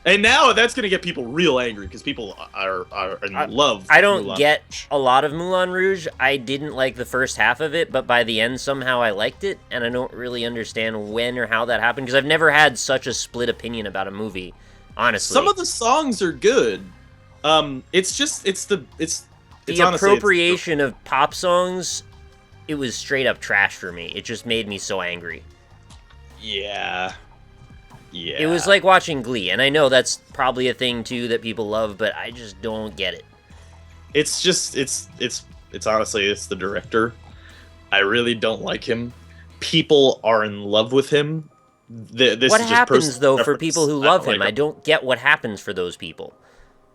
And now that's gonna get people real angry because people are in love. I with don't Moulin get Rouge. a lot of Moulin Rouge. I didn't like the first half of it, but by the end somehow I liked it, and I don't really understand when or how that happened because I've never had such a split opinion about a movie. Honestly, Some of the songs are good. It's the honestly, appropriation of pop songs. It was straight up trash for me. It just made me so angry. Yeah. It was like watching Glee, and I know that's probably a thing too that people love, but I just don't get it. It's just it's honestly it's the director. I really don't like him. People are in love with him. This What is just happens personal though for preference. people who I love don't him? like I don't get what happens for those people.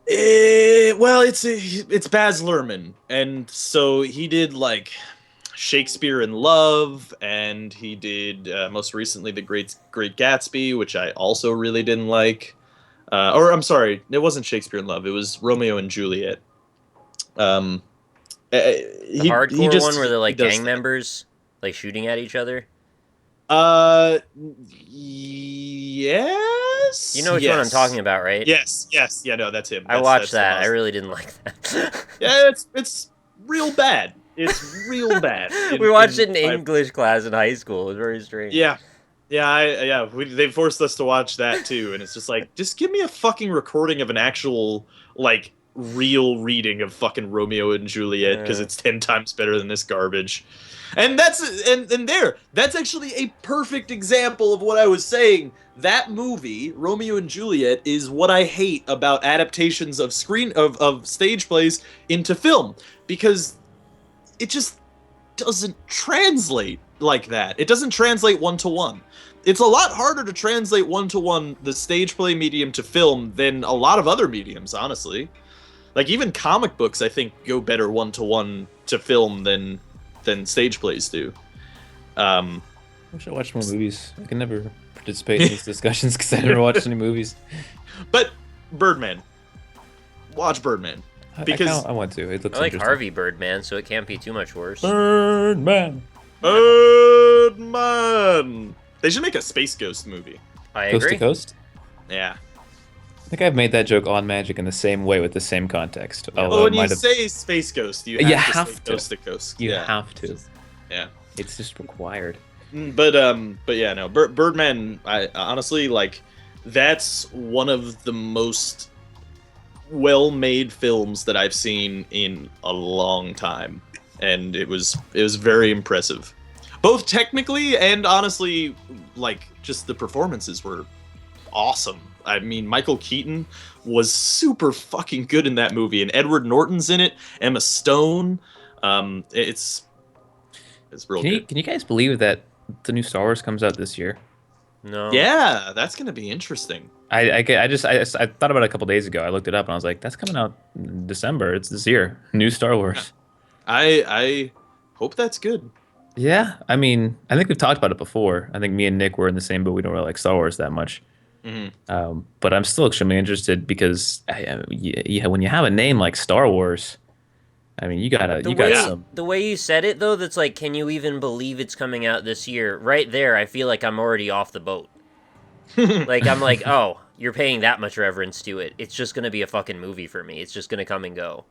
Well, it's Baz Luhrmann, and so he did like Shakespeare in Love, and he did most recently The Great Gatsby, which I also really didn't like. Or I'm sorry, it wasn't Shakespeare in Love. It was Romeo and Juliet. Um, The he hardcore just one where they're he like does gang that. members, like shooting at each other. Uh, You yes, know which one I'm talking yes, about, right? yes. Yeah, no, that's him. I watched That's the that. I Muslim. really didn't like that. Yeah, it's real bad. It's real bad. We watched In it in English class in high school. It was very strange. Yeah, yeah. They forced us to watch that too, and it's just like, just give me a fucking recording of an actual like real reading of fucking Romeo and Juliet because Uh, it's 10 times better than this garbage. And that's actually a perfect example of what I was saying. That movie, Romeo and Juliet, is what I hate about adaptations of stage plays into film because it just doesn't translate like that. It doesn't translate one to one. It's a lot harder to translate one to one the stage play medium to film than a lot of other mediums, honestly. Like even comic books, I think, go better one to one to film than stage plays do. I wish I watched more movies. I can never participate in these discussions because I never watched any movies. But Birdman, watch Birdman because I want to. It looks I like interesting. Harvey Birdman, so it can't be too much worse. Birdman. Birdman. They should make a Space Ghost movie. I Coast agree. to coast. Yeah. I think I've made that joke on Magic in the same way with the same context. Yeah. Although Well, it when you might have, say Space Ghost, you You have have say to. Coast to Coast. you Yeah. have to. Yeah. It's just required. But yeah, no. Birdman. I honestly like. That's one of the most well-made films that I've seen in a long time, and it was very impressive, both technically and honestly. Like, just the performances were awesome. I mean, Michael Keaton was super fucking good in that movie, and Edward Norton's in it. Emma Stone. It's real good. Can you guys believe that the new Star Wars comes out this year? No. Yeah, that's gonna be interesting. I thought about it a couple days ago. I looked it up and I was like, that's coming out in December. It's this year. New Star Wars. I hope that's good. Yeah, I mean, I think we've talked about it before. I think me and Nick were in the same boat. We don't really like Star Wars that much. But I'm still extremely interested because yeah, when you have a name like Star Wars, I mean, you got some. The way you said it, though, that's like, can you even believe it's coming out this year? Right there, I feel like I'm already off the boat. Like, I'm like, oh, you're paying that much reverence to it. It's just going to be a fucking movie for me. It's just going to come and go.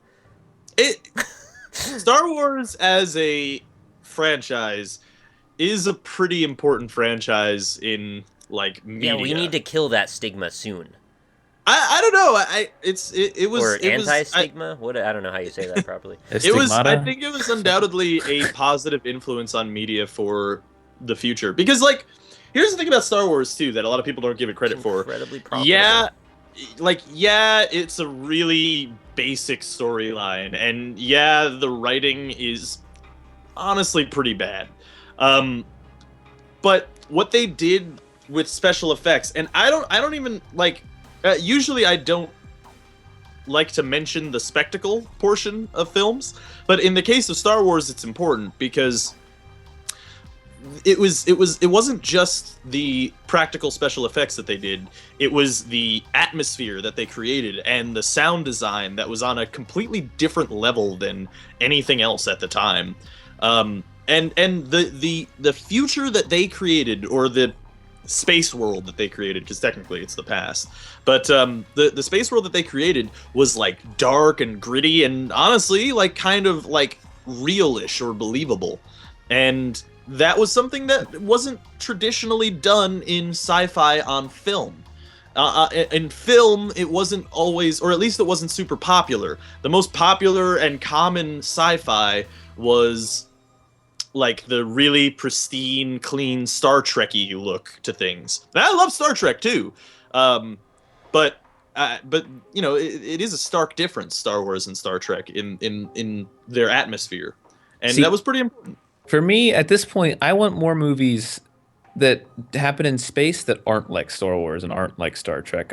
Star Wars as a franchise is a pretty important franchise in like media. Yeah, we need to kill that stigma soon. I don't know. Or anti-stigma? What? I don't know how you say that properly. It was. I Stigmata? think it was undoubtedly a positive influence on media for the future. Because, like, here's the thing about Star Wars too that a lot of people don't give it credit for. Incredibly profitable. Yeah, it's a really basic storyline, and yeah, the writing is honestly pretty bad. But what they did with special effects, and I don't even like. Usually, I don't like to mention the spectacle portion of films, but in the case of Star Wars, it's important because it wasn't just the practical special effects that they did. It was the atmosphere that they created and the sound design that was on a completely different level than anything else at the time. And the future that they created, or the space world that they created, because technically it's the past, but the space world that they created was like dark and gritty and honestly like kind of like realish or believable, and that was something that wasn't traditionally done in sci-fi on film. In film, it wasn't always, or at least it wasn't super popular. The most popular and common sci-fi was like the really pristine, clean Star Trek-y look to things. And I love Star Trek too, but you know, it is a stark difference, Star Wars and Star Trek in their atmosphere, and that was pretty important. For me, at this point, I want more movies that happen in space that aren't like Star Wars and aren't like Star Trek.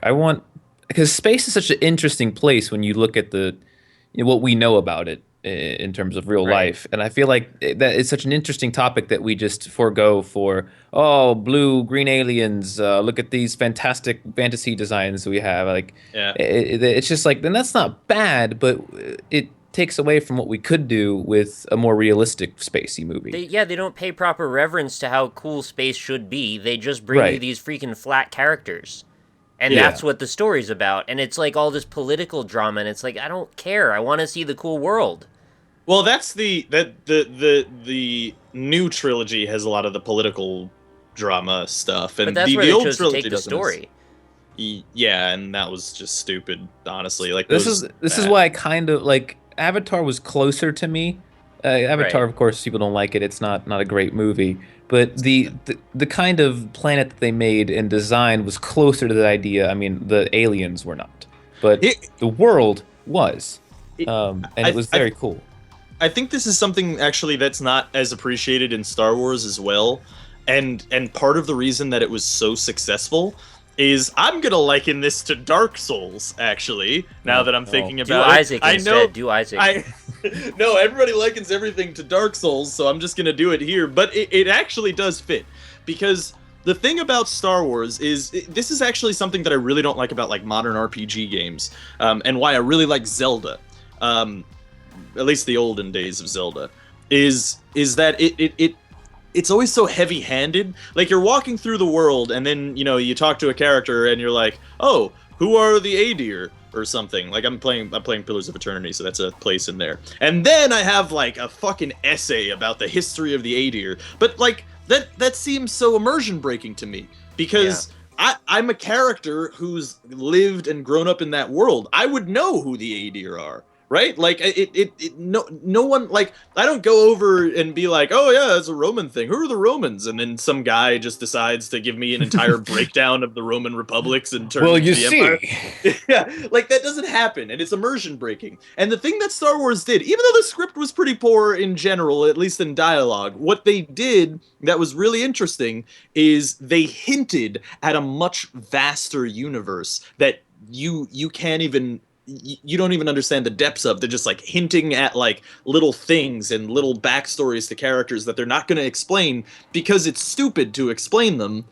Because space is such an interesting place when you look at what we know about it in terms of real life. And I feel like that is such an interesting topic that we just forego for, blue, green aliens, look at these fantastic fantasy designs we have. Like, it's just like, then that's not bad, but it takes away from what we could do with a more realistic spacey movie. They don't pay proper reverence to how cool space should be. They just bring you Right. these freaking flat characters. And Yeah. that's what the story's about. And it's like all this political drama, and it's like, I don't care. I want to see the cool world. Well, that's the new trilogy has a lot of the political drama stuff, and But that's where the they old chose to trilogy take the doesn't. story. Yeah, and that was just stupid, honestly. Like This those- is why I kind of like Avatar was closer to me. Avatar, Right. of course, people don't like it. It's not a great movie, but the kind of planet that they made and design was closer to the idea. I mean, the aliens were not, but the world was, and it was very cool. I think this is something actually that's not as appreciated in Star Wars as well, and part of the reason that it was so successful is I'm gonna liken this to Dark Souls. Actually, now that I'm thinking Do about Isaac it, I instead. know Do Isaac. no, everybody likens everything to Dark Souls, so I'm just gonna do it here. But it actually does fit, because the thing about Star Wars is this is actually something that I really don't like about like modern RPG games, and why I really like Zelda, at least the olden days of Zelda, is that it's always so heavy-handed. Like you're walking through the world, and then you talk to a character, and you're like, oh, who are the Aedir? Or something. Like I'm playing Pillars of Eternity, so that's a place in there. And then I have like a fucking essay about the history of the Aedir. But like that seems so immersion breaking to me, because I'm a character who's lived and grown up in that world. I would know who the Aedir are. Right? Like no one, like I don't go over and be like, oh yeah, it's a Roman thing. Who are the Romans? And then some guy just decides to give me an entire breakdown of the Roman republics and turn Well, you the see, empire. Yeah, like that doesn't happen, and it's immersion breaking. And the thing that Star Wars did, even though the script was pretty poor in general, at least in dialogue, what they did that was really interesting is they hinted at a much vaster universe that you can't even. You don't even understand the depths of. They're just like hinting at like little things and little backstories to characters that they're not going to explain because it's stupid to explain them,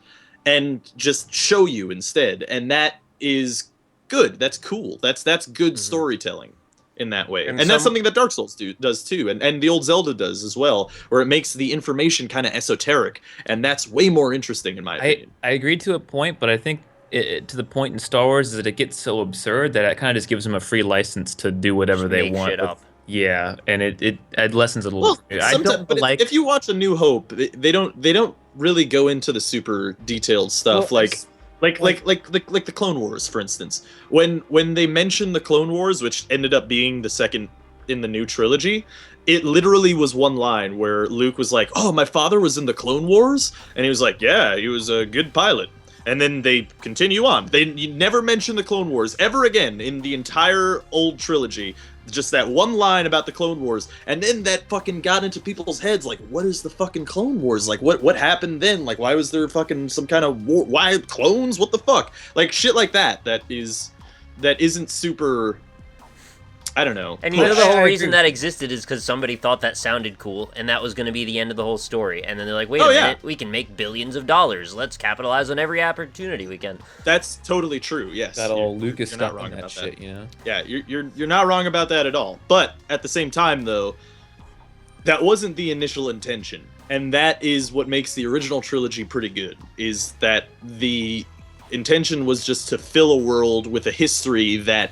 and just show you instead. And that is good. That's cool. That's good storytelling in that way. And that's something that Dark Souls does too, and the old Zelda does as well, where it makes the information kind of esoteric, and that's way more interesting in my opinion. I agree to a point, but I think to the point in Star Wars is that it gets so absurd that it kind of just gives them a free license to do whatever Just they make want. shit up. Yeah, and it lessens it a Well, little bit. I sometimes, don't but like. if you watch A New Hope, they don't really go into the super detailed stuff, Well, like the Clone Wars, for instance. When they mention the Clone Wars, which ended up being the second in the new trilogy, it literally was one line where Luke was like, "Oh, my father was in the Clone Wars," and he was like, "Yeah, he was a good pilot." And then they continue on. You never mention the Clone Wars ever again in the entire old trilogy. Just that one line about the Clone Wars. And then that fucking got into people's heads. Like, what is the fucking Clone Wars? Like, what happened then? Like, why was there fucking some kind of war? Why clones? What the fuck? Like, shit like that. That isn't super... I don't know. And the whole I reason agree. that existed is because somebody thought that sounded cool, and that was going to be the end of the whole story. And then they're like, wait a minute, we can make billions of dollars. Let's capitalize on every opportunity we can. That's totally true, yes. that old Lucas you're not stuff wrong on that about shit, you know? Yeah, you're not wrong about that at all. But at the same time, though, that wasn't the initial intention, and that is what makes the original trilogy pretty good. Is that the intention was just to fill a world with a history that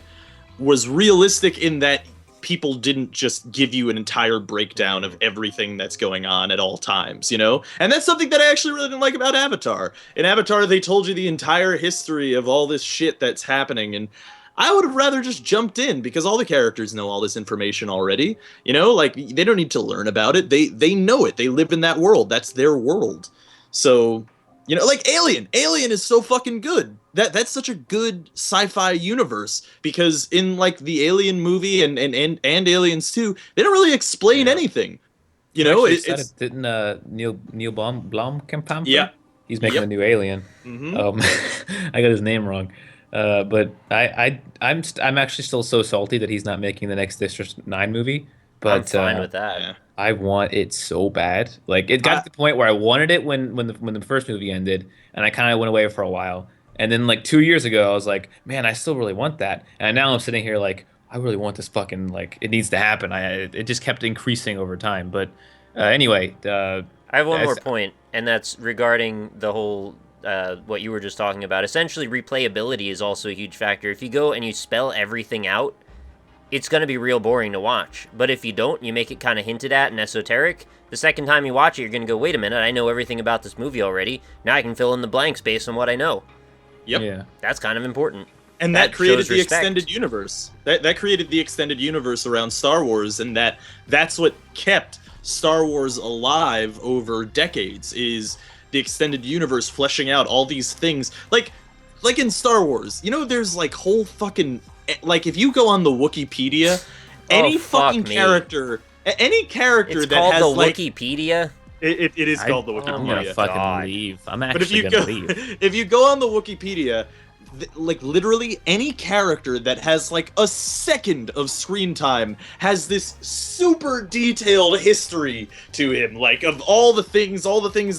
was realistic, in that people didn't just give you an entire breakdown of everything that's going on at all times, you know? And that's something that I actually really didn't like about Avatar. In Avatar, they told you the entire history of all this shit that's happening, and I would have rather just jumped in, because all the characters know all this information already, you know? Like, they don't need to learn about it. They know it. They live in that world. That's their world. So, you know, like Alien. Alien is so fucking good. That's such a good sci-fi universe, because in like the Alien movie and Aliens 2, they don't really explain anything. You know, Actually, didn't Neil Blomkamp? Yeah. He's making a new Alien. I got his name wrong. But I'm actually still so salty that he's not making the next District 9 movie. But I'm fine with that. Yeah. I want it so bad. Like, it got to the point where I wanted it when the first movie ended, and I kind of went away for a while. And then like 2 years ago, I was like, man, I still really want that. And now I'm sitting here like, I really want this fucking, like, it needs to happen. It just kept increasing over time. But anyway, I have one more point, and that's regarding the whole what you were just talking about. Essentially, replayability is also a huge factor. If you go and you spell everything out, it's going to be real boring to watch. But if you don't, you make it kind of hinted at and esoteric, the second time you watch it, you're going to go, wait a minute, I know everything about this movie already. Now I can fill in the blanks based on what I know. Yep. Yeah. That's kind of important. And that created the respect. extended universe. That created the extended universe around Star Wars, and that's what kept Star Wars alive over decades, is the extended universe fleshing out all these things. Like in Star Wars, there's like whole fucking, like, if you go on the Wikipedia, any fucking character, any character it's that called has the like Wikipedia. It is called the Wikipedia. I'm gonna fucking leave. I'm But actually gonna leave. if you go on the Wikipedia, like literally any character that has like a second of screen time has this super detailed history to him, like of all the things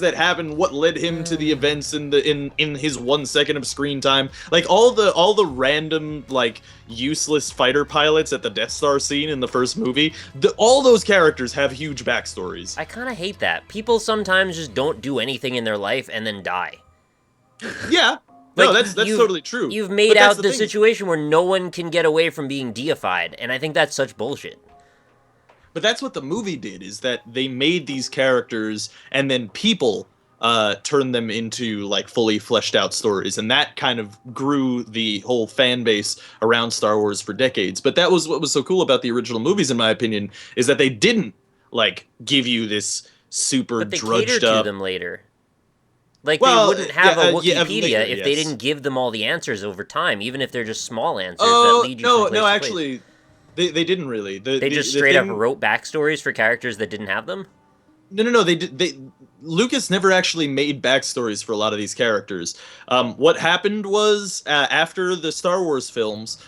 that happened, what led him to the events in his 1 second of screen time, like all the random like useless fighter pilots at the Death Star scene in the first movie. All those characters have huge backstories. I kind of hate that. People sometimes just don't do anything in their life and then die. Yeah. Like, No, that's totally true. You've made But that's out the situation where no one can get away from being deified, and I think that's such bullshit. But that's what the movie did, is that they made these characters and then people turned them into like fully fleshed out stories, and that kind of grew the whole fan base around Star Wars for decades. But that was what was so cool about the original movies, in my opinion, is that they didn't like give you this super But they drudged cater to up. them later. Like, Well, they wouldn't have a yeah, Wikipedia later, if they yes. didn't give them all the answers over time, even if they're just small answers Oh that lead you from place to place. actually, they didn't really. They just straight up wrote backstories for characters that didn't have them? No. Lucas never actually made backstories for a lot of these characters. What happened was after the Star Wars films,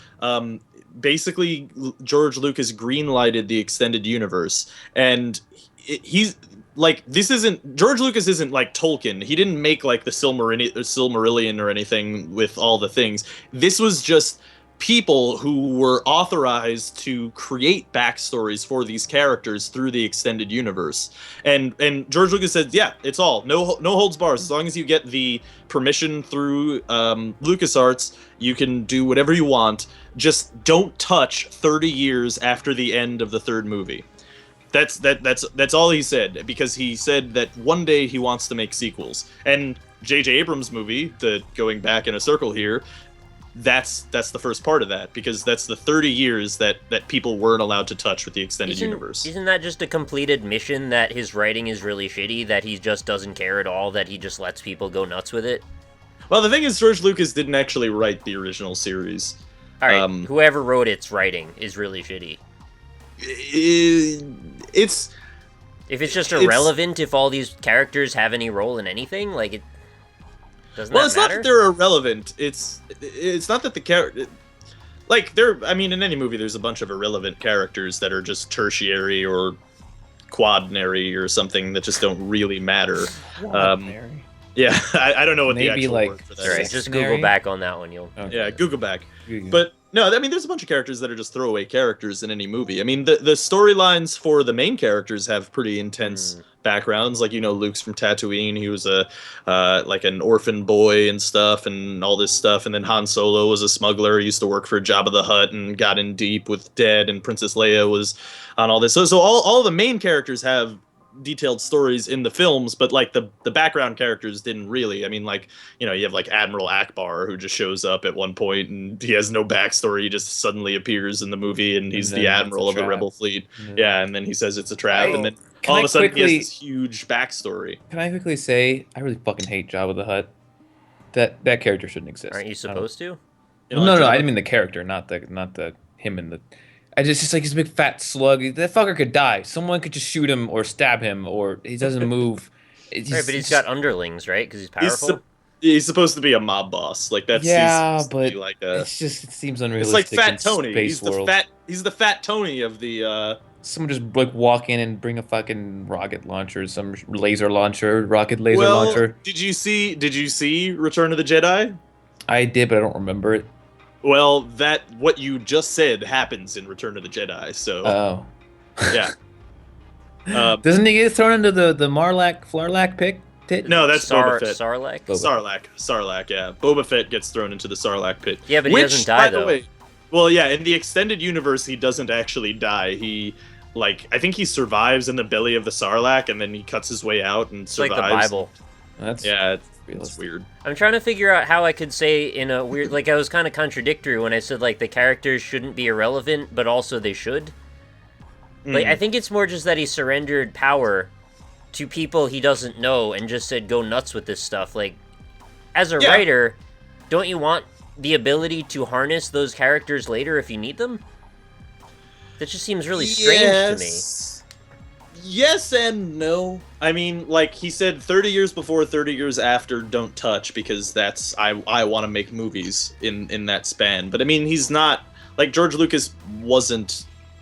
basically George Lucas greenlighted the extended universe, and he's like, this isn't George Lucas isn't like Tolkien. He didn't make like the Silmarillion or anything with all the things. This was just people who were authorized to create backstories for these characters through the extended universe. And George Lucas said, yeah, it's all no holds bars. As long as you get the permission through LucasArts, you can do whatever you want. Just don't touch 30 years after the end of the third movie. That's all he said, because he said that one day he wants to make sequels. And J.J. Abrams' movie, the going back in a circle here, that's the first part of that, because that's the 30 years that people weren't allowed to touch with the extended universe. Isn't that just a complete admission that his writing is really shitty, that he just doesn't care at all, that he just lets people go nuts with it? Well, the thing is, George Lucas didn't actually write the original series. Alright, whoever wrote its writing is really shitty. It's... If it's just irrelevant, if all these characters have any role in anything, like, it doesn't Well, that it's matter? not that they're irrelevant. It's not that the character... Like, I mean, in any movie, there's a bunch of irrelevant characters that are just tertiary or quadnary or something that just don't really matter. Yeah, I don't know what the actual word for that Sorry, is. just Google back on that one. Yeah, Goglbac. But no, I mean, there's a bunch of characters that are just throwaway characters in any movie. I mean, the storylines for the main characters have pretty intense backgrounds. Like, Luke's from Tatooine. He was like an orphan boy and stuff, and all this stuff. And then Han Solo was a smuggler. He used to work for Jabba the Hutt and got in deep with Dead. And Princess Leia was on all this. So all the main characters have detailed stories in the films, but like the background characters didn't really. I mean, like, you have like Admiral Akbar, who just shows up at one point and he has no backstory. He just suddenly appears in the movie and he's the admiral of the rebel fleet. Yeah, and then he says it's a trap, and then all of a sudden he has this huge backstory. Can I quickly say, I really fucking hate Jabba the Hutt. That character shouldn't exist. Aren't you supposed to? No, I didn't mean the character, not the him and the... It's just like he's a big fat slug. That fucker could die. Someone could just shoot him or stab him, or he doesn't move. Right, but he's got underlings, right? Because he's powerful. He's supposed to be a mob boss. Like, that's but like it seems unrealistic. It's like Fat Tony. He's the Fat Tony of the. Someone just like walk in and bring a fucking rocket launcher, some laser launcher, rocket laser launcher. Did you see Return of the Jedi? I did, but I don't remember it. Well, what you just said happens in Return of the Jedi. So Oh. yeah. Doesn't he get thrown into the Flarlac pit? No, that's Boba Fett. Sarlacc? Sarlacc, yeah. Boba Fett gets thrown into the Sarlacc pit. Yeah, but he doesn't die, though. Well, yeah, in the extended universe, he doesn't actually die. He, I think he survives in the belly of the Sarlacc, and then he cuts his way out and survives. Like the Bible. It's weird. I'm trying to figure out how I could say in a weird... I was kind of contradictory when I said, the characters shouldn't be irrelevant, but also they should. I think it's more just that he surrendered power to people he doesn't know and just said, go nuts with this stuff. As a writer, don't you want the ability to harness those characters later if you need them? That just seems really strange to me. Yes and no. I mean, he said 30 years before, 30 years after, don't touch, because I want to make movies in that span. But I mean, he's not, George Lucas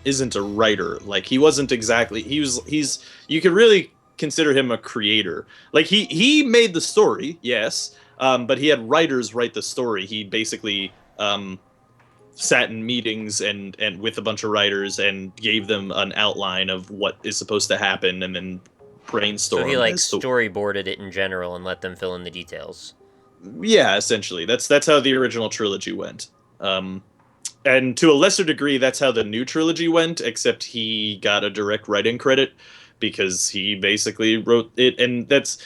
isn't a writer. He wasn't exactly, you could really consider him a creator. He made the story, yes, but he had writers write the story. He basically sat in meetings and with a bunch of writers and gave them an outline of what is supposed to happen and then brainstormed. So he storyboarded it in general and let them fill in the details. Yeah, essentially. That's how the original trilogy went. And to a lesser degree, that's how the new trilogy went, except he got a direct writing credit because he basically wrote it, and that's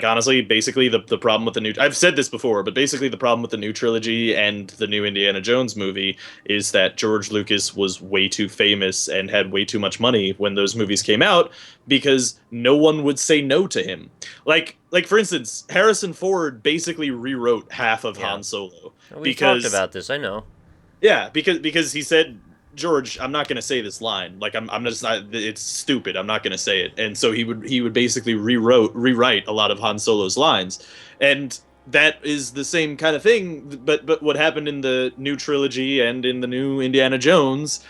honestly, basically the problem with the new... I've said this before, but basically the problem with the new trilogy and the new Indiana Jones movie is that George Lucas was way too famous and had way too much money when those movies came out because no one would say no to him. For instance, Harrison Ford basically rewrote half of Han Solo. We talked about this, I know. Yeah, because he said, George, I'm not going to say this line. I'm just not. It's stupid. I'm not going to say it. And so he would basically rewrite a lot of Han Solo's lines, and that is the same kind of thing. But what happened in the new trilogy and in the new Indiana Jones,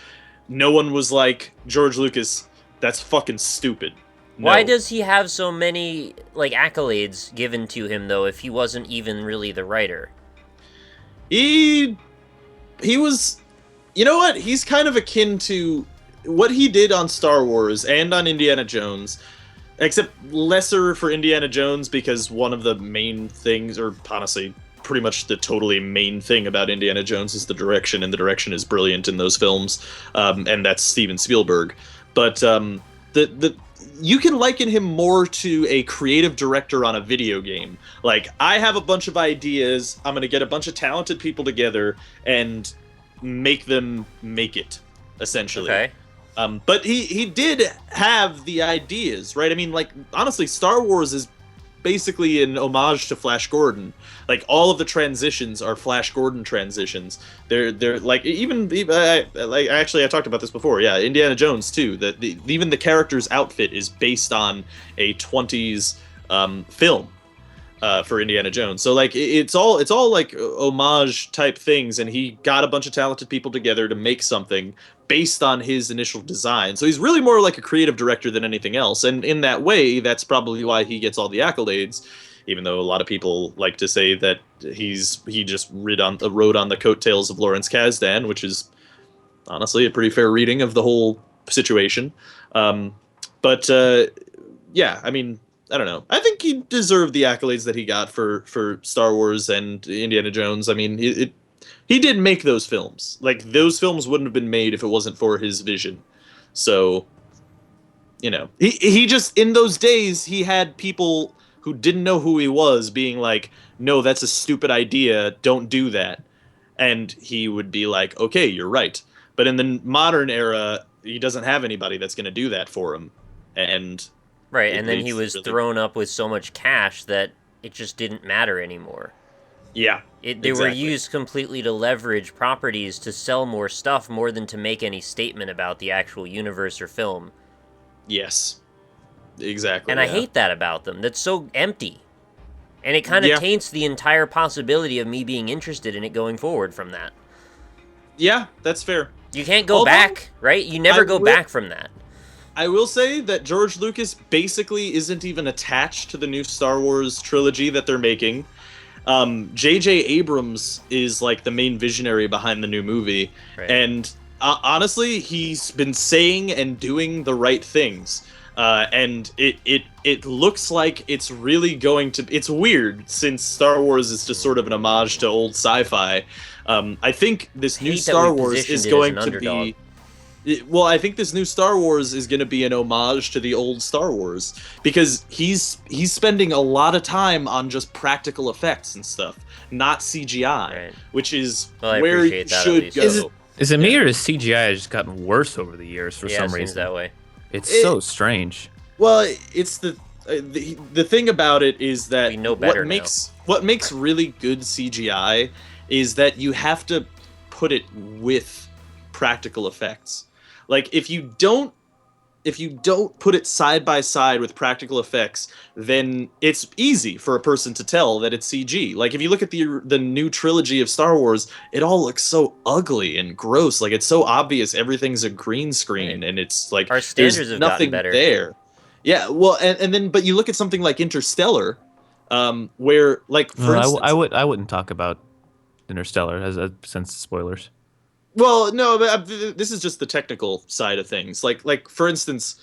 no one was like, George Lucas, that's fucking stupid. No. Why does he have so many accolades given to him though, if he wasn't even really the writer? He was. You know what? He's kind of akin to what he did on Star Wars and on Indiana Jones, except lesser for Indiana Jones because one of the main things, or honestly, pretty much the totally main thing about Indiana Jones is the direction, and the direction is brilliant in those films, and that's Steven Spielberg. But you can liken him more to a creative director on a video game. I have a bunch of ideas, I'm going to get a bunch of talented people together, and make them make it, essentially. Okay. But he did have the ideas, right? I mean, honestly, Star Wars is basically an homage to Flash Gordon. All of the transitions are Flash Gordon transitions. They're actually I talked about this before. Yeah, Indiana Jones too. Even the character's outfit is based on a 20s film. For Indiana Jones. So it's all homage type things, and he got a bunch of talented people together to make something based on his initial design. So he's really more like a creative director than anything else, and in that way, that's probably why he gets all the accolades. Even though a lot of people like to say that he just rode on the coattails of Lawrence Kasdan, which is honestly a pretty fair reading of the whole situation. Yeah, I mean, I don't know. I think he deserved the accolades that he got for Star Wars and Indiana Jones. I mean, he did make those films. Those films wouldn't have been made if it wasn't for his vision. So, he just, in those days, he had people who didn't know who he was being like, no, that's a stupid idea. Don't do that. And he would be like, okay, you're right. But in the modern era, he doesn't have anybody that's going to do that for him. And... Right, and then he was thrown up with so much cash that it just didn't matter anymore. Yeah, They were used completely to leverage properties to sell more stuff more than to make any statement about the actual universe or film. Yes, exactly. And I hate that about them. That's so empty. And it kind of taints the entire possibility of me being interested in it going forward from that. Yeah, that's fair. You can't go back, right? You never go back from that. I will say that George Lucas basically isn't even attached to the new Star Wars trilogy that they're making. J.J. Abrams is like the main visionary behind the new movie, Right. and honestly, he's been saying and doing the right things. And it looks like it's really going to. It's weird since Star Wars is just sort of an homage to old sci-fi. I think this new Star Wars is going to be. Well, I think this new Star Wars is going to be an homage to the old Star Wars because he's spending a lot of time on just practical effects and stuff, not CGI, Right. which is Well, I where you appreciate that, at should least. go. Is it me or has CGI just gotten worse over the years for Yeah, some it seems reason? that way. It's so strange. Well, it's the thing about it is that We know better now. what makes really good CGI is that you have to put it with practical effects. Like if you don't put it side by side with practical effects, then it's easy for a person to tell that it's CG. Like if you look at the new trilogy of Star Wars, it all looks so ugly and gross. Like it's so obvious everything's a green screen, Right. and it's like Our standards there's have nothing gotten better. there. Yeah, well, and then but you look at something like Interstellar, where like for instance, I wouldn't talk about Interstellar as a sense of spoilers. well, no, but this is just the technical side of things. Like for instance,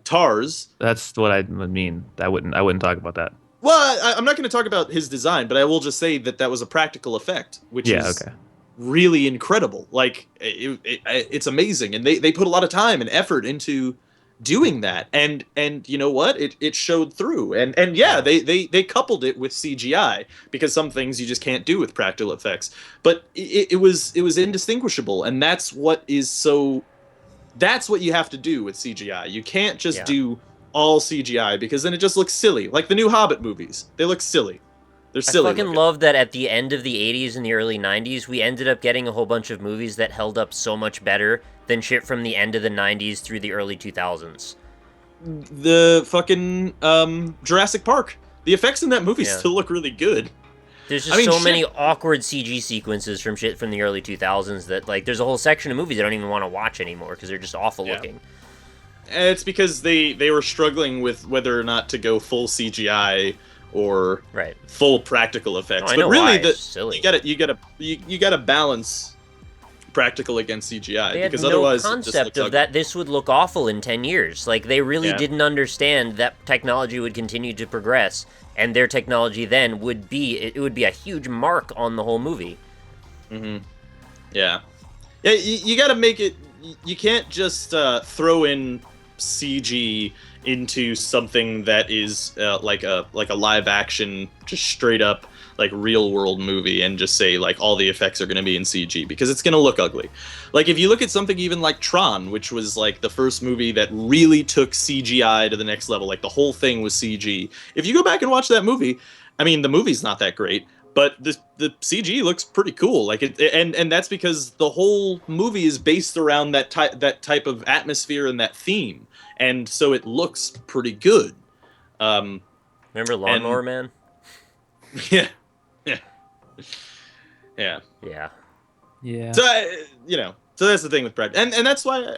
TARS. That's what I would mean. I wouldn't talk about that. Well, I'm not going to talk about his design, but I will just say that was a practical effect, which is okay. really incredible. Like it's amazing, and they put a lot of time and effort into doing that, and you know what, it showed through, and yeah, they coupled it with CGI because some things you just can't do with practical effects, but it was indistinguishable, and that's what you have to do with CGI. You can't just do all CGI because then it just looks silly. Like the new Hobbit movies, they look silly. They're silly. I fucking love that at the end of the 80s and the early 90s, we ended up getting a whole bunch of movies that held up so much better than shit from the end of the 90s through the early 2000s. The fucking Jurassic Park. The effects in that movie still look really good. There's just many awkward CG sequences from shit from the early 2000s that, like, there's a whole section of movies I don't even want to watch anymore because they're just awful looking. It's because they were struggling with whether or not to go full CGI or full practical effects. But really, silly. you gotta balance practical against CGI They because had otherwise no it just concept looks of that this would look awful in 10 years. Like they really Yeah. didn't understand that technology would continue to progress, and their technology then would be a huge mark on the whole movie. Mm-hmm. Yeah. You got to make it. You can't just throw in CG into something that is like a live action, just straight up like real world movie and just say like all the effects are going to be in CG because it's going to look ugly. Like if you look at something even like Tron, which was like the first movie that really took CGI to the next level, like the whole thing was CG. If you go back and watch that movie, I mean the movie's not that great, but the CG looks pretty cool. Like and that's because the whole movie is based around that type of atmosphere and that theme, and so it looks pretty good. Remember Lawnmower Man? Yeah. Yeah. So so that's the thing with Brad, and that's why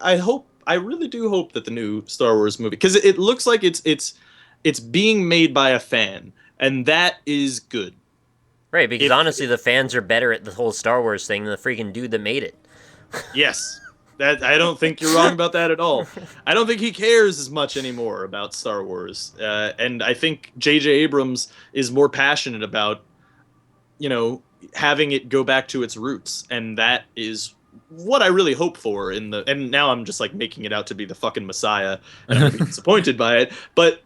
I really do hope that the new Star Wars movie, because it looks like it's being made by a fan, and that is good. Right, because honestly, the fans are better at the whole Star Wars thing than the freaking dude that made it. Yes, I don't think you're wrong about that at all. I don't think he cares as much anymore about Star Wars, and I think J.J. Abrams is more passionate about, having it go back to its roots, and that is what I really hope for and now I'm just like making it out to be the fucking Messiah, and I'm gonna be disappointed by it, but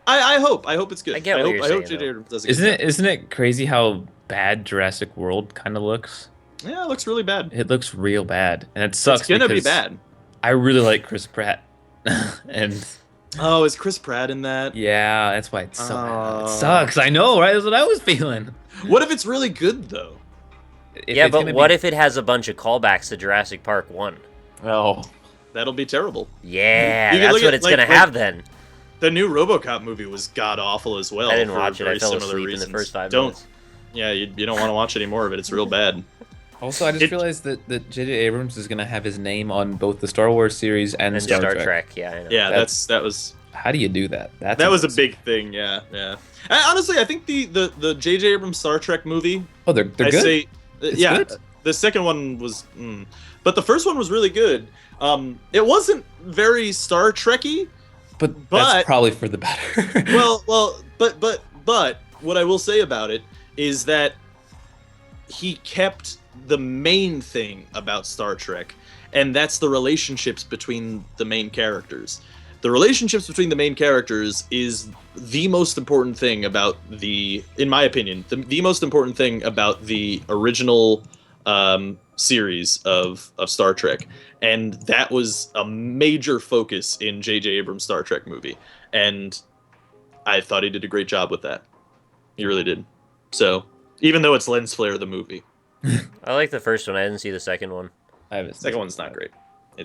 I hope it's good. I get what you're saying, J.J. Abrams does a good job. Isn't it crazy how bad Jurassic World kind of looks? Yeah, it looks really bad. It looks real bad, and it sucks. It's gonna be because bad. I really like Chris Pratt, and oh, is Chris Pratt in that? yeah, that's why it sucks. I know, right? That's what I was feeling. What if it's really good though? Yeah, but what if it has a bunch of callbacks to Jurassic Park 1? Oh, that'll be terrible. Yeah, You can that's look what at, it's gonna have then. The new RoboCop movie was god awful as well. I didn't for watch it. I very fell similar asleep reasons. in the first 5 Don't. minutes. Yeah, you don't want to watch any more of it. It's real bad. also, I just realized that J.J. Abrams is gonna have his name on both the Star Wars series and And Star Star Trek. Trek, yeah, I know. Yeah, That's- that was How do you do that? That was a big thing. Yeah. Honestly, I think the J.J. Abrams Star Trek movie. Oh, they're good. Good? The second one was, but the first one was really good. It wasn't very Star Trekky, but that's probably for the better. but what I will say about it is that he kept the main thing about Star Trek, and that's the relationships between the main characters. The relationships between the main characters is the most important thing about in my opinion, the most important thing about the original series of Star Trek. And that was a major focus in J.J. Abrams' Star Trek movie. And I thought he did a great job with that. He really did. So, even though it's lens flare the movie. I like the first one. I didn't see the second one. The second one's not great. They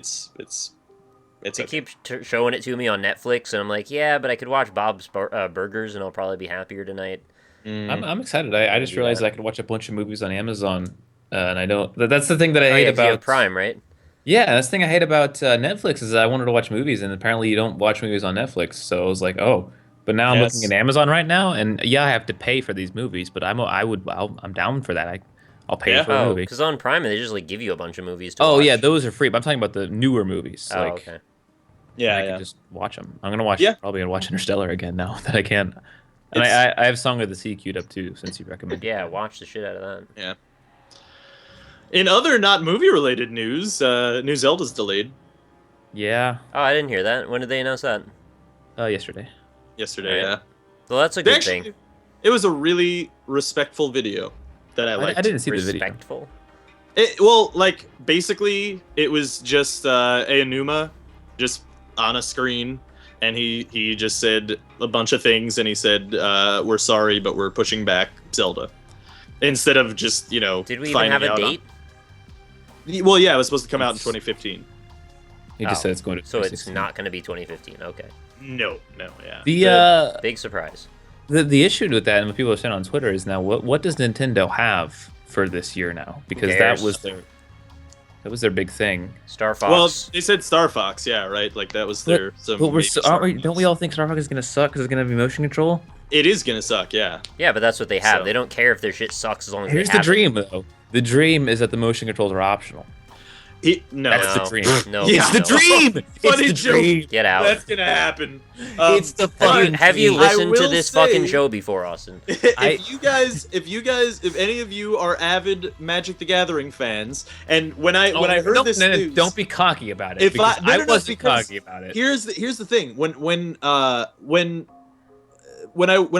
keep showing it to me on Netflix, and I'm like, yeah, but I could watch Bob's Burgers, and I'll probably be happier tonight. I'm excited. I just realized I could watch a bunch of movies on Amazon, and I don't. That's the thing that I hate about. You have Prime, right? Yeah, that's the thing I hate about Netflix is I wanted to watch movies, and apparently you don't watch movies on Netflix. So I was like, oh, but now I'm looking at Amazon right now, and yeah, I have to pay for these movies, but I'm down for that. I'll pay for a movie. Because on Prime they just give you a bunch of movies to watch. Yeah, those are free. But I'm talking about the newer movies. Okay. Yeah, I can just watch them. I'm gonna probably gonna watch Interstellar again now that I can. And I have Song of the Sea queued up too, since you recommended. Yeah, watch the shit out of that. Yeah. In other not movie related news, new Zelda's delayed. Yeah. Oh, I didn't hear that. When did they announce that? Yesterday. Yesterday, yeah. Well, that's a good thing. It was a really respectful video that I liked. I didn't see the video. Respectful? Basically, it was just Aonuma just on a screen, and he just said a bunch of things, and he said, we're sorry, but we're pushing back Zelda. Instead of just, Did we even have a date? Well, yeah, it was supposed to come out in 2015. He just said it's going to 2016. So it's not going to be 2015, okay. No, yeah. Big surprise. The issue with that, and what people are saying on Twitter, is now what does Nintendo have for this year now? Because that was their big thing. Star Fox. Well, they said Star Fox, yeah, right? Like that was their. Don't we all think Star Fox is gonna suck because it's gonna be motion control? It is gonna suck, yeah. Yeah, but that's what they have. So. They don't care if their shit sucks as long as Here's they have the dream, though. The dream is that the motion controls are optional. That's the dream. No, it's the dream. It's the dream. Get out. That's gonna happen. It's the fucking. Have you listened to this fucking show before, Austin? If any of you are avid Magic the Gathering fans, and when I heard this news, don't be cocky about it. I wasn't cocky about it. Here's the thing. When I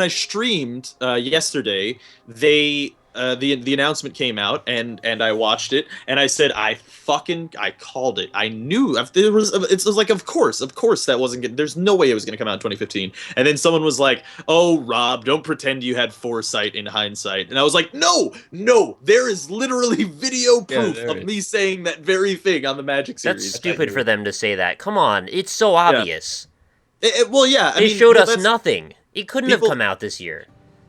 streamed yesterday, the announcement came out, and I watched it, and I said I called it. I knew it was like of course that wasn't good. There's no way it was gonna come out in 2015. And then someone was like, "Oh, Rob, don't pretend you had foresight in hindsight." And I was like, "No, there is literally video proof of me saying that very thing on the Magic series." That's stupid for them to say that. Come on, it's so obvious. Yeah. They showed us nothing. It couldn't have come out this year.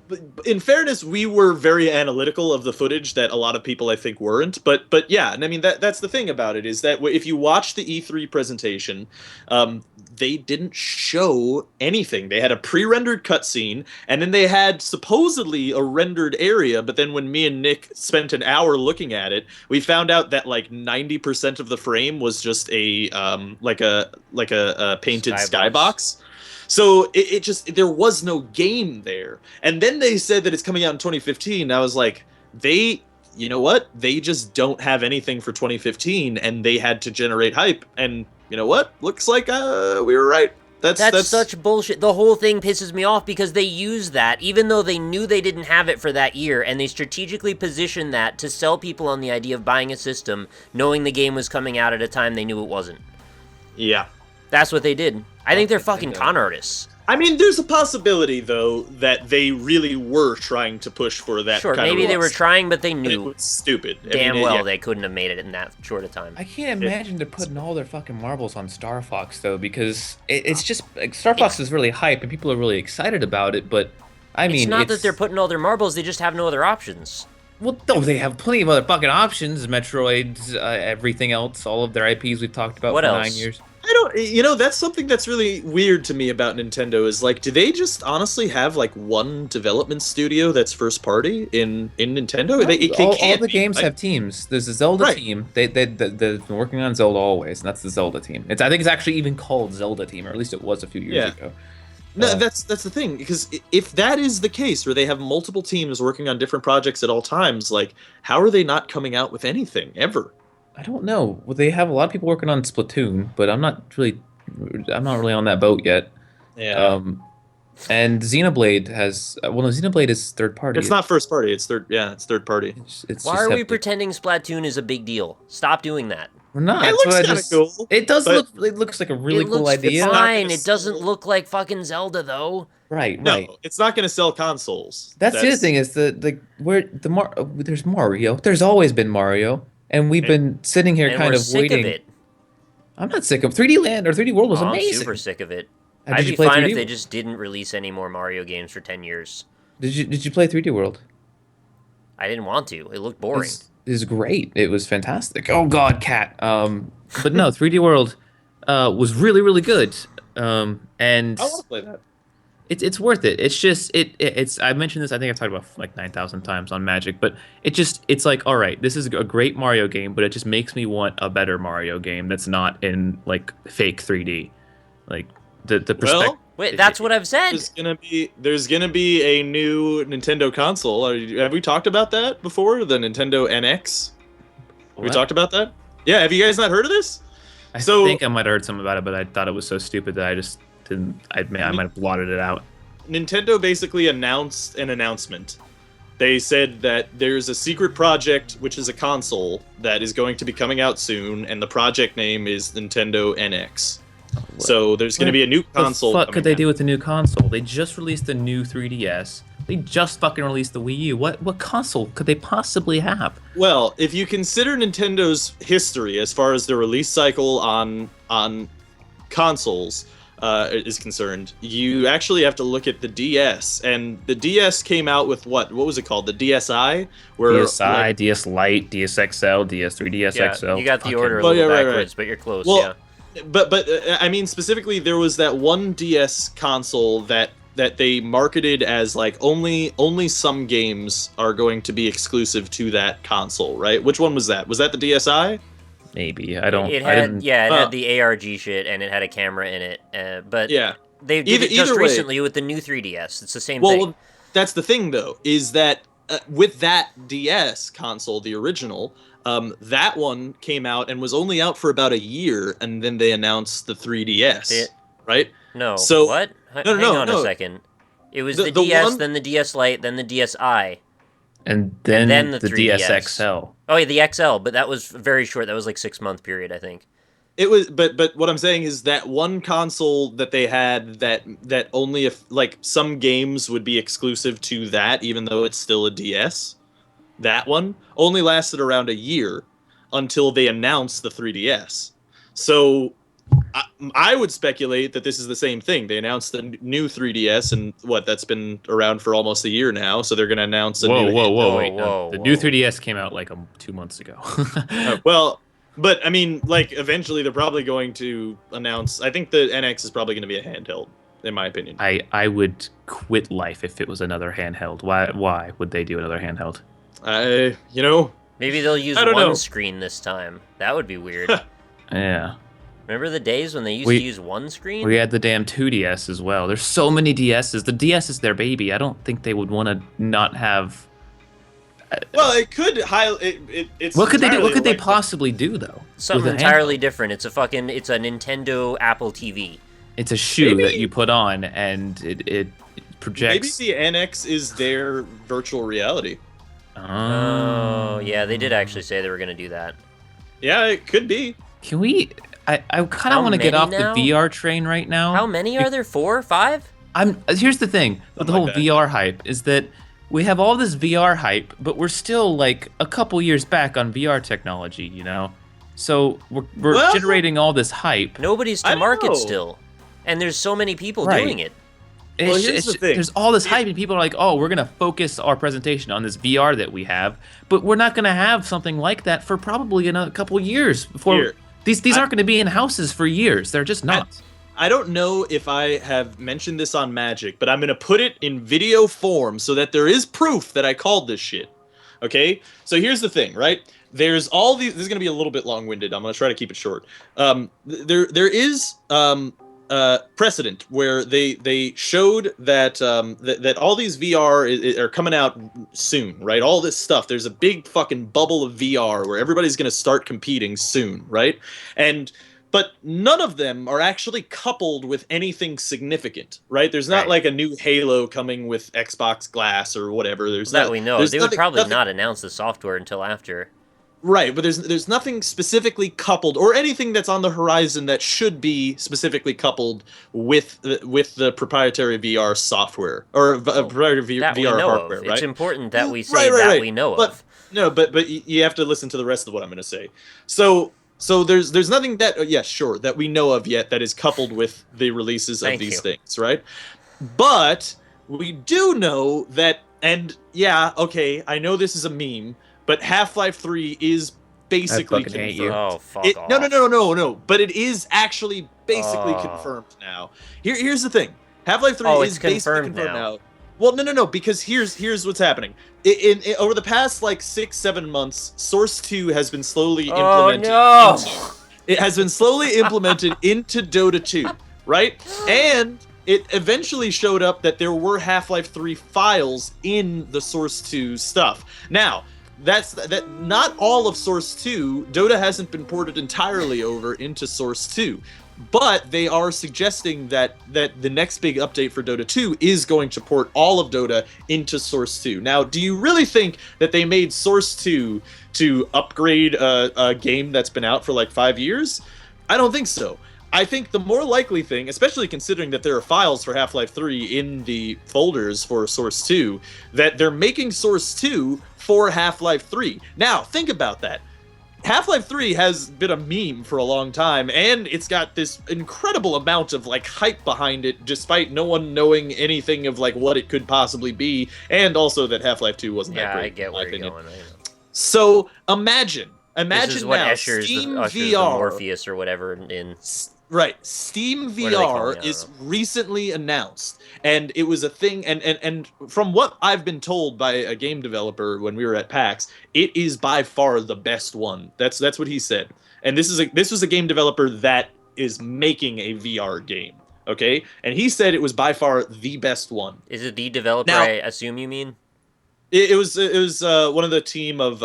But in fairness, we were very analytical of the footage that a lot of people, I think, weren't. But yeah, and I mean that's the thing about it is that if you watch the E3 presentation, they didn't show anything. They had a pre-rendered cutscene, and then they had supposedly a rendered area. But then when me and Nick spent an hour looking at it, we found out that like 90% of the frame was just a painted skybox. So it just, there was no game there. And then they said that it's coming out in 2015. I was like, you know what? They just don't have anything for 2015, and they had to generate hype. And you know what? Looks like we were right. That's such bullshit. The whole thing pisses me off because they use that, even though they knew they didn't have it for that year, and they strategically positioned that to sell people on the idea of buying a system, knowing the game was coming out at a time they knew it wasn't. Yeah. That's what they did. I think they're fucking con artists. I mean, there's a possibility, though, that they really were trying to push for that kind of maybe they were trying, but they knew. It was stupid. Damn well they couldn't have made it in that short a time. I can't imagine they're putting all their fucking marbles on Star Fox, though, because it's just... Star Fox is really hype, and people are really excited about it, but, I mean... It's not that they're putting all their marbles, they just have no other options. Well, no, they have plenty of other fucking options. Metroids, everything else, all of their IPs we've talked about for 9 years. That's something that's really weird to me about Nintendo is like, do they just honestly have like one development studio that's first party in Nintendo? All the games right? have teams. There's a Zelda Right. team. They've been working on Zelda always, and that's the Zelda team. I think it's actually even called Zelda team, or at least it was a few years ago. No, that's the thing, because if that is the case, where they have multiple teams working on different projects at all times, like, how are they not coming out with anything ever? I don't know. Well, they have a lot of people working on Splatoon, but I'm not really on that boat yet. Yeah. And Xenoblade has no, Xenoblade is third party. It's not first party. It's third. Yeah, it's third party. It's Why just are we have- pretending Splatoon is a big deal? Stop doing that. We're not. It That's looks what I kinda just- cool, It does but- look. It looks like a really It cool looks idea. fine. gonna It doesn't sell- look like fucking Zelda though. Right. No, Right. it's not going to sell consoles. That's the other thing is there's Mario. There's always been Mario, and we've been sitting here And kind we're of sick waiting. of it. I'm not sick of 3D Land or 3D World was Oh, I'm amazing. super sick of it. Did I'd you be play fine 3D if they World? just didn't release any more Mario games for 10 years. Did you play 3D World? I didn't want to. It looked boring. It was great. It was fantastic. Oh God, cat. But no, 3D World was really really good. And I want to play that. it's worth it. It's just it's I mentioned this. I think I've talked about like 9,000 times on Magic, but it's like, all right, this is a great Mario game, but it just makes me want a better Mario game that's not in like fake 3D, like the perspective. Well, Wait, that's what I've said. there's gonna be a new Nintendo console. Have we talked about that before? The Nintendo NX. Have we What? talked about that? Yeah. Have you guys not heard of this? I So- think I might have heard something about it, but I thought it was so stupid that I just didn't. I might have blotted it out. Nintendo basically announced an announcement. They said that there's a secret project, which is a console, that is going to be coming out soon, and the project name is Nintendo NX. So there's going to be a new console. What the fuck could they coming do with the new console? They just released the new 3DS. They just fucking released the Wii U. What console could they possibly have? out. Well, if you consider Nintendo's history as far as the release cycle on consoles is concerned, you actually have to look at the DS. And the DS came out with what was it called? The DSi? DSi, DS Lite, DS XL, DS 3DS Yeah, XL. you got the order a Well, little yeah, right, backwards, right. but you're close. Well, yeah. But I mean, specifically, there was that one DS console that they marketed as like only some games are going to be exclusive to that console, right? Which one was that? Was that the DSi? Maybe. I don't. It I had didn't, it had the ARG shit and it had a camera in it. But Yeah. they did it just either way- recently with the new 3DS. It's the same Well, thing. that's the thing though, is that with that DS console, the original, that one came out and was only out for about a year, and then they announced the 3DS, right? No. so- What? no, Hang no, on no. a second. It was The- the, the DS, one- then the DS Lite, then the DSi. and then, then the the 3DS. DS XL. Oh, yeah, the XL, but that was very short. That was like 6-month period, I think. It was, but what I'm saying is that one console that they had that only if like some games would be exclusive to that, even though it's still a DS. That one only lasted around a year until they announced the 3DS. So I would speculate that this is the same thing. They announced the new 3DS, and that's been around for almost a year now. So they're going to announce a new. Wait, no. whoa, The whoa. new 3DS came out like 2 months ago. Well, but I mean, like eventually they're probably going to announce. I think the NX is probably going to be a handheld, in my opinion. I would quit life if it was another handheld. Why would they do another handheld? Maybe they'll use I don't one know. screen this time. That would be weird. Yeah. Remember the days when they used We- to use one screen? We had the damn 2DS as well. There's so many DSs. The DS is their baby. I don't think they would want to not have. Well, it could it's What could they do? What entirely could they like- possibly do though? Something with a entirely different. It's a Nintendo Apple TV. It's a shoe Maybe- that you put on and it Maybe projects. the NX is their virtual reality. Oh, yeah, they did actually say they were going to do that. Yeah, it could be. Can we? I kind How of want to get many off now? the VR train right now. How many are there? 4 or 5? Here's the thing with the whole like that. VR hype is that we have all this VR hype, but we're still like a couple years back on VR technology, you know. So we're Well- generating all this hype. Nobody's I to don't market know. still. And there's so many people Right. doing it. Well, here's the thing. There's all this hype, and people are like, "Oh, we're gonna focus our presentation on this VR that we have," but we're not gonna have something like that for probably another couple years before. Here, These aren't going to be in houses for years. They're just not. I don't know if I have mentioned this on Magic, but I'm going to put it in video form so that there is proof that I called this shit. Okay? So here's the thing, right? There's all these... This is going to be a little bit long-winded. I'm going to try to keep it short. There is precedent where they showed that that all these VR are coming out soon, right? All this stuff. There's a big fucking bubble of VR where everybody's going to start competing soon, right? But none of them are actually coupled with anything significant, right? There's not like a new Halo coming with Xbox Glass or whatever. There's that we know. They would probably not announce the software until after. Right, but there's nothing specifically coupled or anything that's on the horizon that should be specifically coupled with the proprietary VR software or proprietary VR hardware, right? It's important that we say that we know of. No, but you have to listen to the rest of what I'm going to say. So there's nothing that that we know of yet that is coupled with the releases of these things, right? But we do know that, and I know this is a meme, but Half-Life 3 is basically confirmed. Hate you. Oh, fuck off. No, but it is actually basically confirmed now. Here's the thing. Half-Life 3 is basically confirmed now. Well, no, because here's what's happening. Over the past, 6-7 months, Source 2 has been slowly implemented. It has been slowly implemented into Dota 2, right? And it eventually showed up that there were Half-Life 3 files in the Source 2 stuff. Now, that not all of Source 2, Dota hasn't been ported entirely over into Source 2. But they are suggesting that the next big update for Dota 2 is going to port all of Dota into Source 2. Now, do you really think that they made Source 2 to upgrade a game that's been out for 5 years? I don't think so. I think the more likely thing, especially considering that there are files for Half-Life 3 in the folders for Source 2, that they're making Source 2 for Half-Life 3. Now, think about that. Half-Life 3 has been a meme for a long time, and it's got this incredible amount of hype behind it, despite no one knowing anything of what it could possibly be, and also that Half-Life 2 wasn't that great. I get where you're going. So imagine this is what now, ushers Steam the VR, Morpheus or whatever in. Right, Steam VR is recently announced, and it was a thing, and from what I've been told by a game developer when we were at PAX, it is by far the best one. That's what he said. And this was a game developer that is making a VR game, okay? And he said it was by far the best one. Is it the developer? Now, I assume you mean. It was one of the team of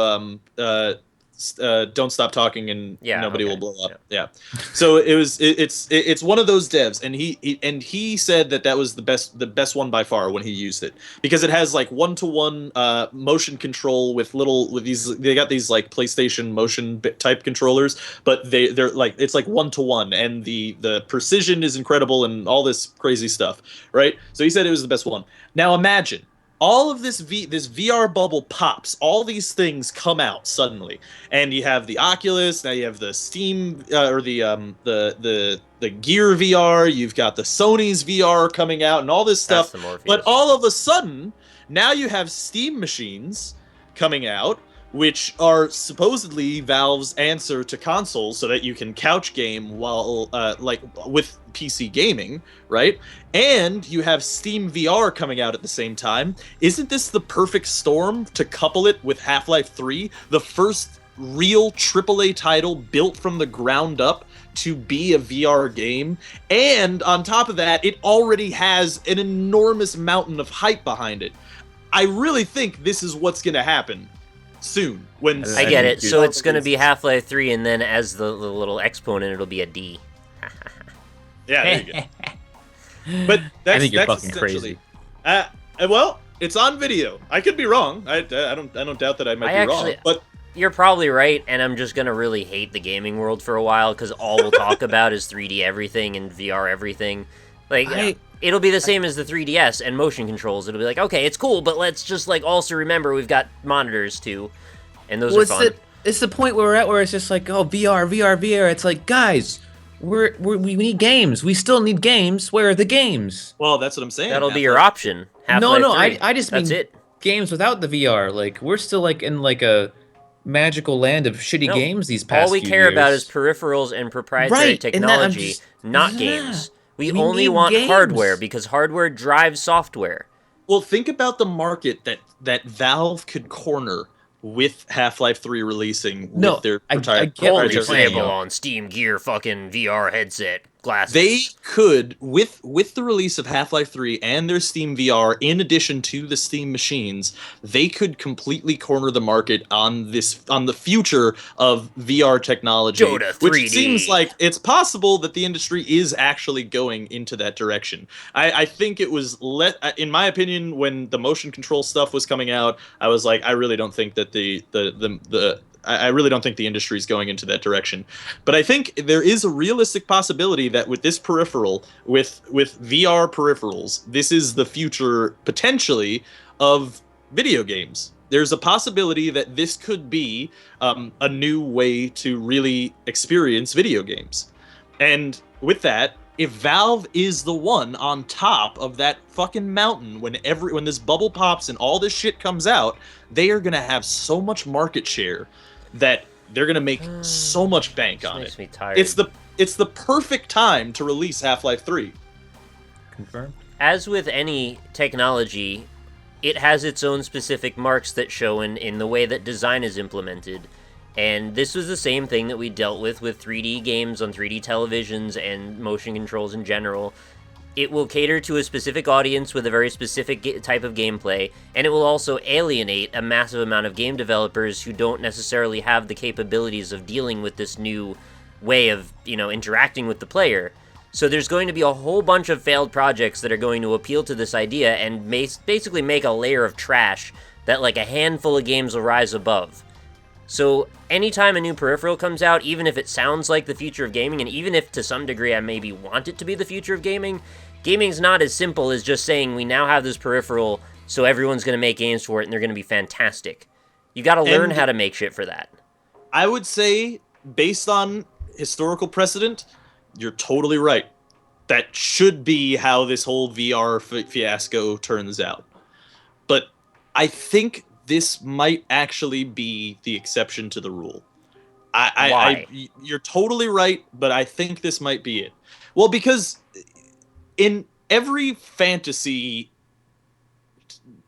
Don't Stop Talking and Nobody Will Blow Up. Yeah. So it's one of those devs, and he said that was the best one by far when he used it, because it has one-to-one motion control with they got these PlayStation motion type controllers, but they're it's one-to-one, and the precision is incredible and all this crazy stuff, right? So he said it was the best one. Now imagine all of this VR bubble pops. All these things come out suddenly, and you have the Oculus. Now you have the Steam or the Gear VR. You've got the Sony's VR coming out, and all this stuff. But all of a sudden, now you have Steam machines coming out, which are supposedly Valve's answer to consoles, so that you can couch game while with PC gaming, right? And you have Steam VR coming out at the same time. Isn't this the perfect storm to couple it with Half-Life 3, the first real AAA title built from the ground up to be a VR game? And on top of that, it already has an enormous mountain of hype behind it. I really think this is what's going to happen soon. When I get it. So it's going to be Half-Life 3, and then as the little exponent, it'll be a D. Yeah, there you go. But I think you're fucking crazy. Well, it's on video. I could be wrong. I don't doubt that I might be wrong. But you're probably right, and I'm just gonna really hate the gaming world for a while, because all we'll talk about is 3D everything and VR everything. It'll be the same as the 3DS and motion controls. It'll be okay, it's cool, but let's just also remember we've got monitors too, and those are fun. It's the point where we're at where it's just VR. It's guys, we need games. We still need games. Where are the games? Well, that's what I'm saying. That'll be your option. No, I just mean it. games without the VR. We're still in a magical land of shitty No, games these past all we few care about is years. peripherals and proprietary Right, and that I'm technology, just not yeah. games. We We only need want hardware games. because hardware drives software. Well, think about the market that Valve could corner with Half-Life 3 releasing with No, their I get what Only you're proprietary saying. playable technology. on Steam Gear fucking VR headset They glasses. could, with the release of Half-Life 3 and their Steam VR, in addition to the Steam machines, they could completely corner the market on the future of VR technology, Dota which it seems 3D. like it's possible that the industry is actually going into that direction. I think it was in my opinion, when the motion control stuff was coming out, I was like, I really don't think that I really don't think the industry is going into that direction. But I think there is a realistic possibility that with this peripheral, with VR peripherals, this is the future potentially of video games. There's a possibility that this could be a new way to really experience video games. And with that, if Valve is the one on top of that fucking mountain when this bubble pops and all this shit comes out, they are gonna have so much market share that they're gonna make so much bank on Makes it. me tired. It's the perfect time to release Half-Life 3. Confirmed. As with any technology, it has its own specific marks that show in the way that design is implemented. And this was the same thing that we dealt with 3D games on 3D televisions and motion controls in general. It will cater to a specific audience with a very specific type of gameplay, and it will also alienate a massive amount of game developers who don't necessarily have the capabilities of dealing with this new way of, interacting with the player. So there's going to be a whole bunch of failed projects that are going to appeal to this idea and basically make a layer of trash that like a handful of games will rise above. So anytime a new peripheral comes out, even if it sounds like the future of gaming, and even if to some degree I maybe want it to be the future of gaming, gaming's not as simple as just saying we now have this peripheral, so everyone's going to make games for it and they're going to be fantastic. You got to learn how to make shit for that. I would say, based on historical precedent, you're totally right. That should be how this whole VR fiasco turns out. But I think this might actually be the exception to the rule. Why? You're totally right, but I think this might be it. Well, because in every fantasy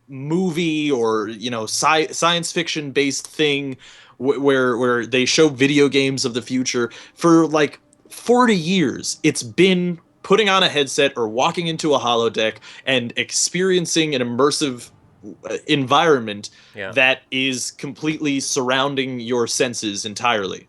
movie or science fiction based thing where they show video games of the future for like 40 years, it's been putting on a headset or walking into a holodeck and experiencing an immersive environment that is completely surrounding your senses entirely.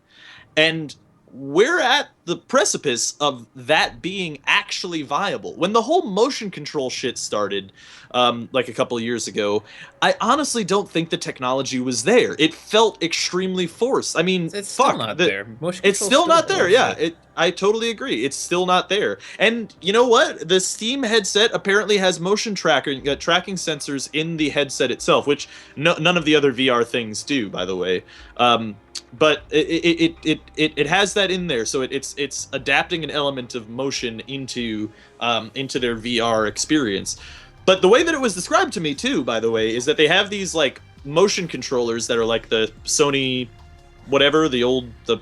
And we're at the precipice of that being actually viable. When the whole motion control shit started, like a couple of years ago, I honestly don't think the technology was there. It felt extremely forced. I mean, It's still not there. Motion It's control's still not there. Yeah, bullshit. I totally agree. It's still not there. And you know what? The Steam headset apparently has motion tracking sensors in the headset itself, which none of the other VR things do, by the way. But it has that in there, so it's adapting an element of motion into their VR experience. But the way that it was described to me too, by the way, is that they have these like motion controllers that are like the Sony whatever, the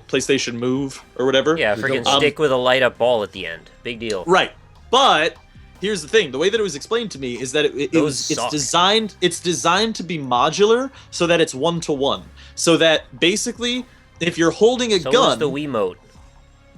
PlayStation Move or whatever. Yeah, freaking stick with a light up ball at the end. Big deal. Right. But here's the thing: the way that it was explained to me is that it's designed to be modular, so that it's 1-to-1. So that basically, if you're holding a gun, so the Wiimote.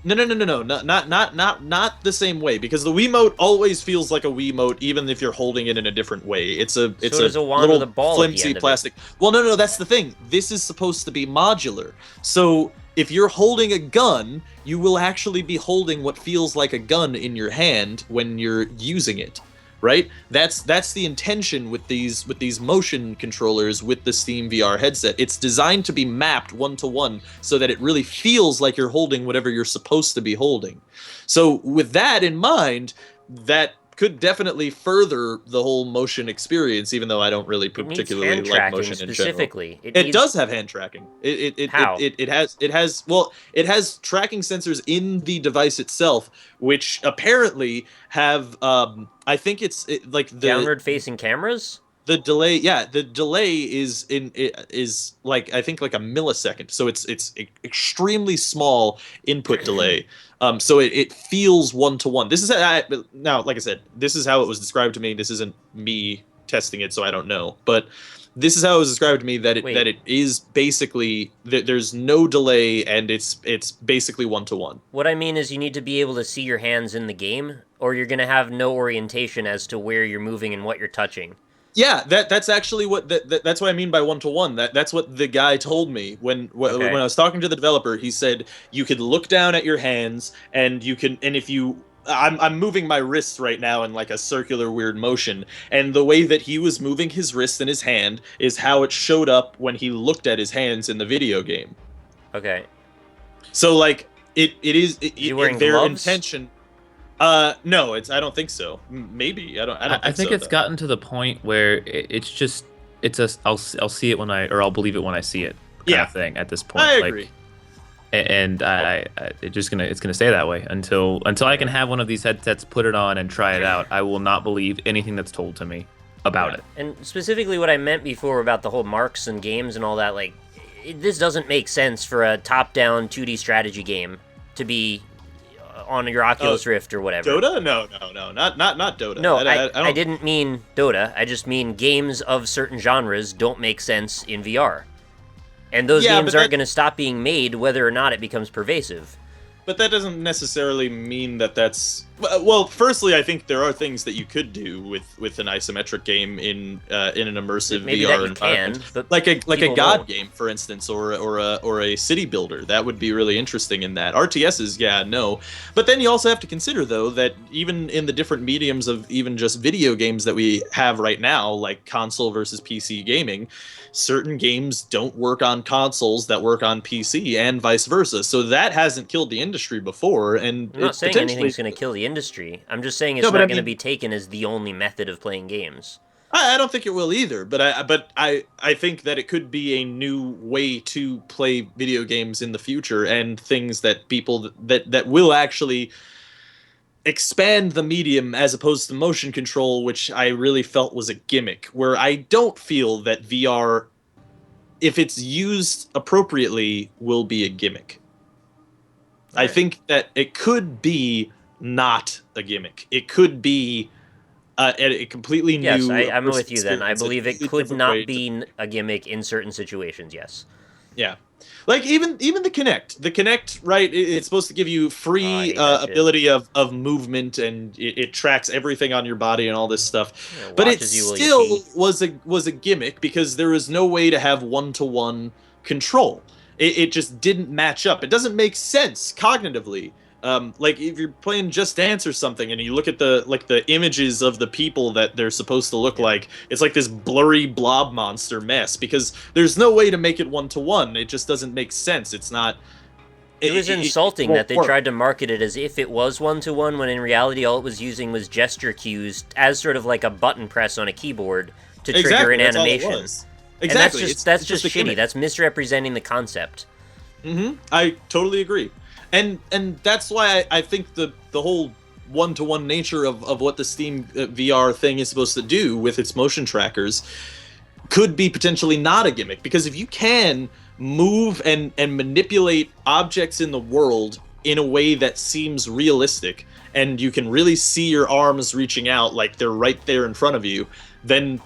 No, not the same way, because the Wiimote always feels like a Wiimote, even if you're holding it in a different way. It's a wand little with a ball flimsy at the end plastic. Well, no, that's the thing. This is supposed to be modular. So if you're holding a gun, you will actually be holding what feels like a gun in your hand when you're using it. Right? That's the intention with these motion controllers with the Steam VR headset. It's designed to be mapped 1-to-1 so that it really feels like you're holding whatever you're supposed to be holding. So with that in mind, that could definitely further the whole motion experience, even though I don't really particularly like motion in general. It does have hand tracking. How? It has tracking sensors in the device itself, which apparently have I think it's like the downward facing cameras. The delay, yeah, the delay is like I think like a millisecond, so it's extremely small input delay. So it feels one to one. This is now, like I said, this is how it was described to me. This isn't me testing it, so I don't know, but this is how it was described to me that Wait. it is basically that there's no delay and it's basically one to one. What I mean is you need to be able to see your hands in the game, or you're going to have no orientation as to where you're moving and what you're touching. Yeah, that's actually what that's what I mean by one to one. That's what the guy told me Okay. when I was talking to the developer. He said you could look down at your hands and you can, and if you I'm moving my wrists right now in like a circular weird motion, and the way that he was moving his wrist and his hand is how it showed up when he looked at his hands in the video game. Okay. So like You wearing their gloves? intention. No, I don't think so. Maybe I don't I think so, it's though. gotten to the point where I'll see it when I'll believe it when I see it kind Yeah. of thing at this point. I Like, agree. and it's gonna stay that way until I can have one of these headsets, put it on, and try it out. I will not believe anything that's told to me about it. And specifically what I meant before about the whole marks and games and all that, like, this doesn't make sense for a top-down 2D strategy game to be on your Oculus Rift or whatever. Dota? No, not Dota. No, I don't, I didn't mean Dota. I just mean games of certain genres don't make sense in VR. And those Yeah, games but aren't going to stop being made whether or not it becomes pervasive. But that doesn't necessarily mean that that's well. Firstly, I think there are things that you could do with an isometric game in an immersive Maybe VR that you environment, can, but like a people God won't. game, for instance, or a city builder. That would be really interesting in that. RTSs, yeah, no. But then you also have to consider though that even in the different mediums of even just video games that we have right now, like console versus PC gaming, certain games don't work on consoles that work on PC and vice versa. So that hasn't killed the industry before, and I'm not it's saying potentially anything's going to kill the industry. I'm just saying it's No, but not I going to mean- be taken as the only method of playing games. I don't think it will either, but I think that it could be a new way to play video games in the future, and things that people that will actually expand the medium as opposed to motion control, which I really felt was a gimmick. Where I don't feel that VR, if it's used appropriately, will be a gimmick. I Right. think that it could be not a gimmick. It could be a completely new. Yes, I'm immersive with you then. I experience, a believe it completely could different not way to- be a gimmick in certain situations, yes. Yeah, like even the Kinect, right? It's supposed to give you Oh, I free hate that shit. ability of movement, and it tracks everything on your body and all this stuff. Yeah, it But it watches you while you still pee. was a gimmick because there was no way to have one-to-one control. It just didn't match up. It doesn't make sense cognitively. Like if you're playing Just Dance or something, and you look at the images of the people that they're supposed to look like, it's like this blurry blob monster mess because there's no way to make it one-to-one. It just doesn't make sense. It's not. It was insulting won't that they work. tried to market it as if it was one-to-one, when in reality all it was using was gesture cues as sort of like a button press on a keyboard to trigger Exactly, an that's all it animation. was. And Exactly. that's It's just a shitty. gimmick. That's misrepresenting the concept. I totally agree, and that's why I think the whole one-to-one nature of what the Steam VR thing is supposed to do with its motion trackers could be potentially not a gimmick, because if you can move and manipulate objects in the world in a way that seems realistic, and you can really see your arms reaching out like they're right there in front of you, then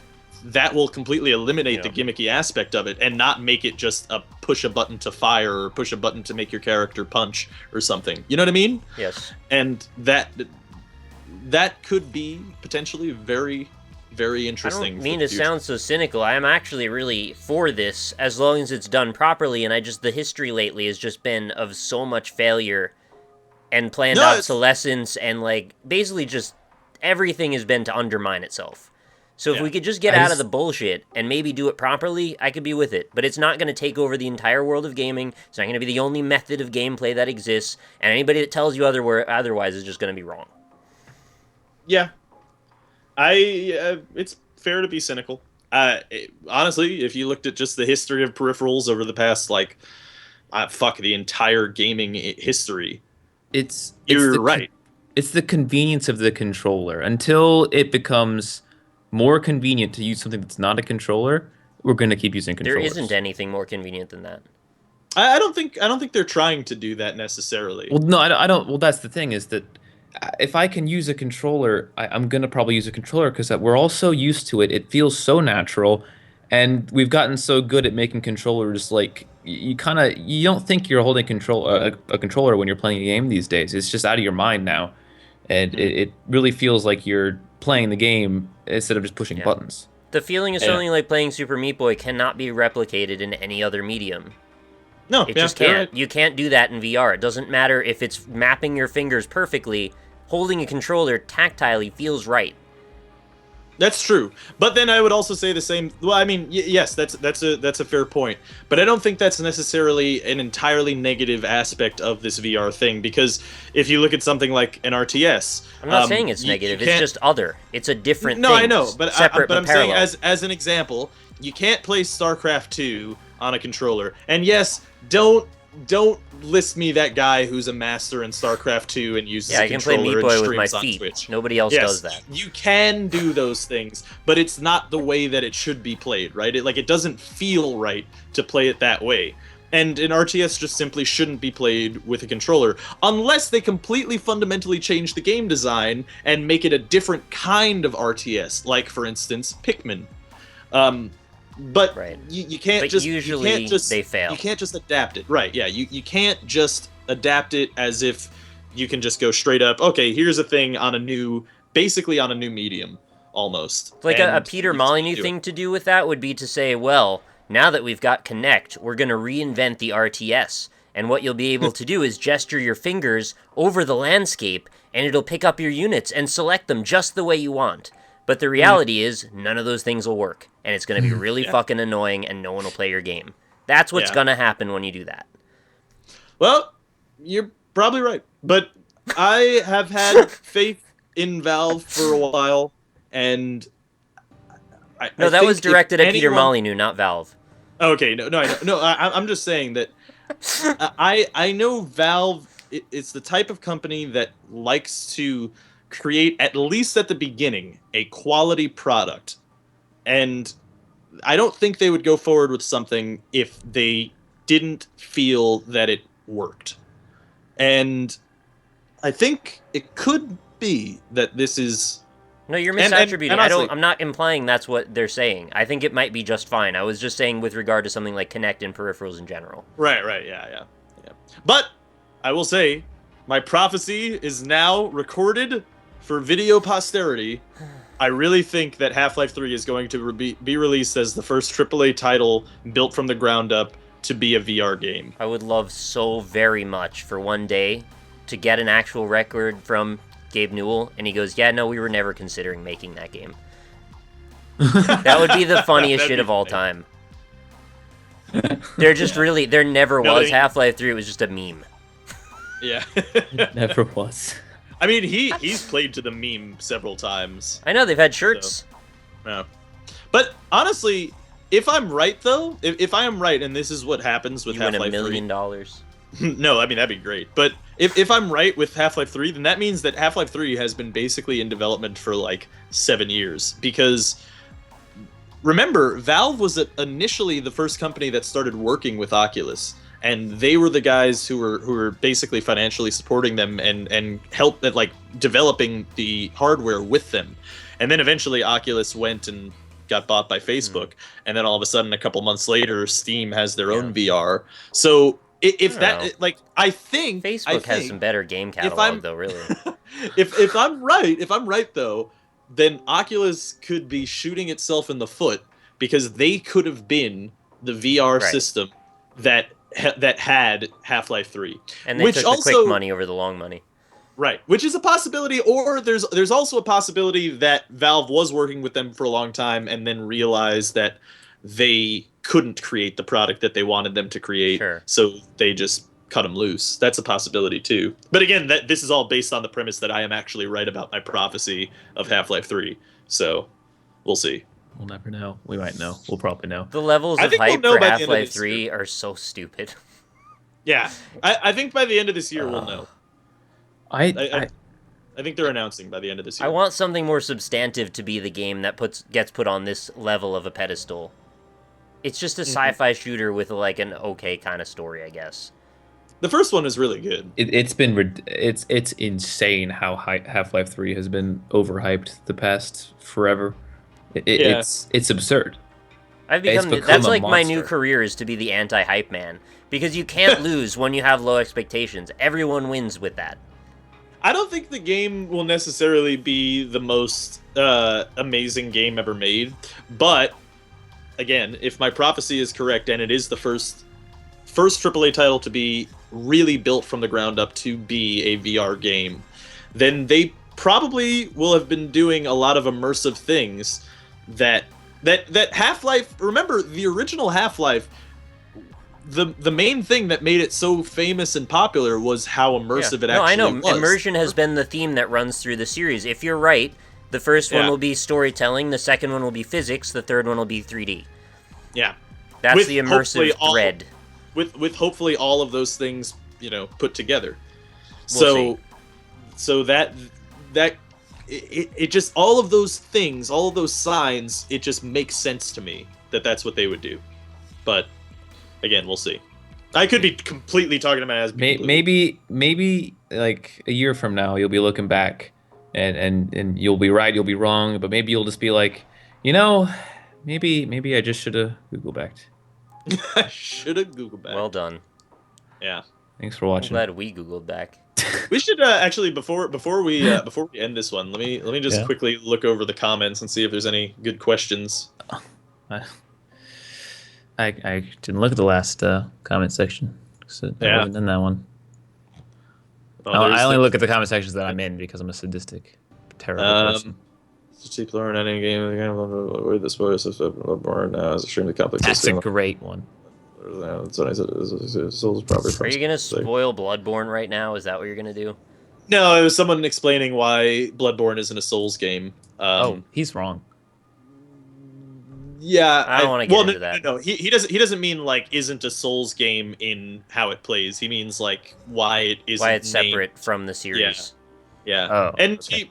that will completely eliminate the gimmicky aspect of it and not make it just a push a button to fire or push a button to make your character punch or something. You know what I mean? Yes. And that could be potentially very, very I interesting. don't for mean the to future. sound so cynical. I am actually really for this as long as it's done properly, and the history lately has just been of so much failure and planned No, it's- obsolescence, and like basically just everything has been to undermine itself. So if Yeah. we could just get out of the bullshit and maybe do it properly, I could be with it. But it's not going to take over the entire world of gaming. It's not going to be the only method of gameplay that exists, and anybody that tells you otherwise is just going to be wrong. Yeah, it's fair to be cynical. Honestly, if you looked at just the history of peripherals over the past the entire gaming history, It's you're the right. It's the convenience of the controller until it becomes more convenient to use something that's not a controller, we're going to keep using There controllers. isn't anything more convenient than that. I don't think they're trying to do that necessarily. Well, no, I don't. Well, that's the thing is that if I can use a controller, I'm gonna probably use a controller because we're all so used to it. It feels so natural, and we've gotten so good at making controllers like you don't think you're holding a controller when you're playing a game these days. It's just out of your mind now, and it really feels like you're playing the game instead of just pushing buttons. The feeling of something like playing Super Meat Boy cannot be replicated in any other medium. No, It just can't. You can't do that in VR. It doesn't matter if it's mapping your fingers perfectly. Holding a controller tactilely feels right. That's true, but then I would also say the same. Well, I mean, yes, that's a fair point, but I don't think that's necessarily an entirely negative aspect of this VR thing, because if you look at something like an RTS, I'm not saying it's negative. It's just other. It's a different. No, thing. I know, but separate but I'm parallel. saying as an example, you can't play StarCraft 2 on a controller, and yes, don't list me that guy who's a master in StarCraft 2 and uses I a can play controller Meat Boy and with my streams on feet. Twitch. Nobody else does that. You can do those things, but it's not the way that it should be played, right? It doesn't feel right to play it that way. And an RTS just simply shouldn't be played with a controller, unless they completely fundamentally change the game design and make it a different kind of RTS, like, for instance, Pikmin. But you can't but just usually you can't just, they fail. You can't just adapt it, right? Yeah, you can't just adapt it as if you can just go straight up. Okay, here's a thing basically on a new medium, almost. Like a Peter Molyneux thing to do with that would be to say, well, now that we've got Kinect, we're going to reinvent the RTS. And what you'll be able to do is gesture your fingers over the landscape, and it'll pick up your units and select them just the way you want. But the reality is, none of those things will work, and it's going to be really fucking annoying, and no one will play your game. That's what's going to happen when you do that. Well, you're probably right. But I have had faith in Valve for a while, and No, that was directed at Peter Molyneux, not Valve. Okay, I'm just saying that I know Valve. It's the type of company that likes to create, at least at the beginning, a quality product, and I don't think they would go forward with something if they didn't feel that it worked. And I think it could be that this is. No, you're misattributing. I'm not implying that's what they're saying. I think it might be just fine. I was just saying with regard to something like Kinect and peripherals in general. Right, yeah. But I will say, my prophecy is now recorded for video posterity. I really think that Half-Life 3 is going to be released as the first AAA title built from the ground up to be a VR game. I would love so very much for one day to get an actual record from Gabe Newell, and he goes, yeah, no, we were never considering making that game. That would be the funniest shit of all time. There never was Half-Life 3, it was just a meme. Yeah. It never was. I mean, he's played to the meme several times. I know, they've had shirts. So, yeah. But honestly, if I'm right, though, if I am right, and this is what happens with Half-Life 3... You win $1 million. No, I mean, that'd be great. But if I'm right with Half-Life 3, then that means that Half-Life 3 has been basically in development for, like, 7 years. Because, remember, Valve was initially the first company that started working with Oculus. And they were the guys who were basically financially supporting them and helped at, like, developing the hardware with them. And then eventually Oculus went and got bought by Facebook. And then all of a sudden, a couple months later, Steam has their own VR. So if that, like, I think Facebook has some better game catalog, though, really. if I'm right though, then Oculus could be shooting itself in the foot, because they could have been the VR system that had Half-Life 3. And they took the quick money over the long money. Right, which is a possibility, or there's also a possibility that Valve was working with them for a long time and then realized that they couldn't create the product that they wanted them to create, so they just cut them loose. That's a possibility too. But again, this is all based on the premise that I am actually right about my prophecy of Half-Life 3. So we'll see. We'll never know. We might know. We'll probably know. The levels of hype for Half-Life 3 are so stupid. Yeah, I think by the end of this year we'll know. I I think they're announcing by the end of this year. I want something more substantive to be the game that gets put on this level of a pedestal. It's just a sci-fi shooter with like an okay kind of story, I guess. The first one is really good. It's insane how Half-Life 3 has been overhyped the past forever. It's absurd. Become become that's a like my new monster. career is to be the anti-hype man, because you can't lose when you have low expectations. Everyone wins with that. I don't think the game will necessarily be the most amazing game ever made, but again, if my prophecy is correct, and it is the first AAA title to be really built from the ground up to be a VR game, then they probably will have been doing a lot of immersive things that Half-Life. Remember the original Half-Life. The main thing that made it so famous and popular was how immersive it actually I know. was. Immersion has been the theme that runs through the series. If you're right, the first one will be storytelling, the second one will be physics, the third one will be 3D. Yeah. That's With the immersive thread. With hopefully all of those things, put together. We'll So that it just, all of those things, all of those signs, it just makes sense to me that that's what they would do. But again, we'll see. I could be completely talking to my ass. Maybe like a year from now you'll be looking back and you'll be right, you'll be wrong, but maybe you'll just be like, maybe I just should have Googlebacked. I should have Googleback. Well done. Yeah. Thanks for I'm watching. glad we Googled back. We should actually before we end this one, let me just quickly look over the comments and see if there's any good questions. I didn't look at the last comment section. So I wasn't in that one. I only look at the comment sections that I'm in because I'm a sadistic, terrible person. People are in any game. The spoilers of BloodBorne now is extremely complex. That's a great one. That's what I said. Souls property. Are you gonna spoil Bloodborne right now? Is that what you're gonna do? No, it was someone explaining why Bloodborne isn't a Souls game. He's wrong. Yeah, I don't want to get into that. No, he doesn't mean like isn't a Souls game in how it plays. He means like why it isn't. Why it's separate from the series. Yeah. Oh, and okay.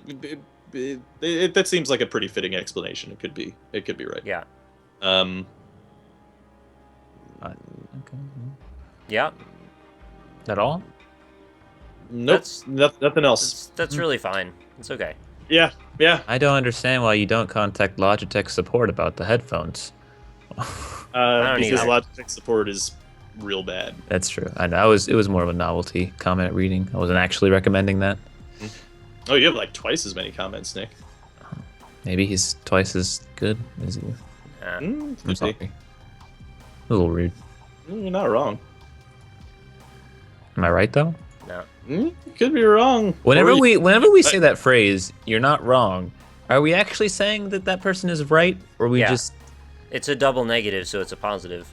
That seems like a pretty fitting explanation. It could be right. Yeah. Okay. Yeah. That all? Nope. Nothing else. That's really fine. It's okay. Yeah. I don't understand why you don't contact Logitech support about the headphones. Because either. Logitech support is real bad. That's true. I know. It was more of a novelty comment reading. I wasn't actually recommending that. Oh, you have like twice as many comments, Nick. Maybe he's twice as good as you. I'm Could sorry. be. A little rude. You're not wrong. Am I right though? No. You could be wrong. Whenever we say that phrase, "You're not wrong," are we actually saying that person is right, or we just? It's a double negative, so it's a positive.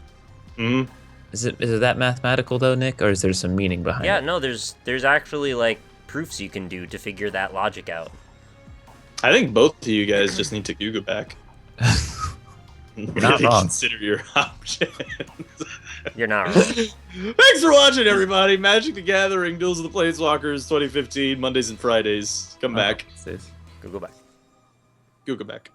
Mm-hmm. Is it that mathematical though, Nick, or is there some meaning behind it? Yeah, no, there's actually like proofs you can do to figure that logic out. I think both of you guys just need to Google back. Not wrong. Consider your options. You're not wrong. Thanks for watching, everybody. Magic the Gathering, Duels of the Planeswalkers 2015, Mondays and Fridays. Come back. Google back. Google back.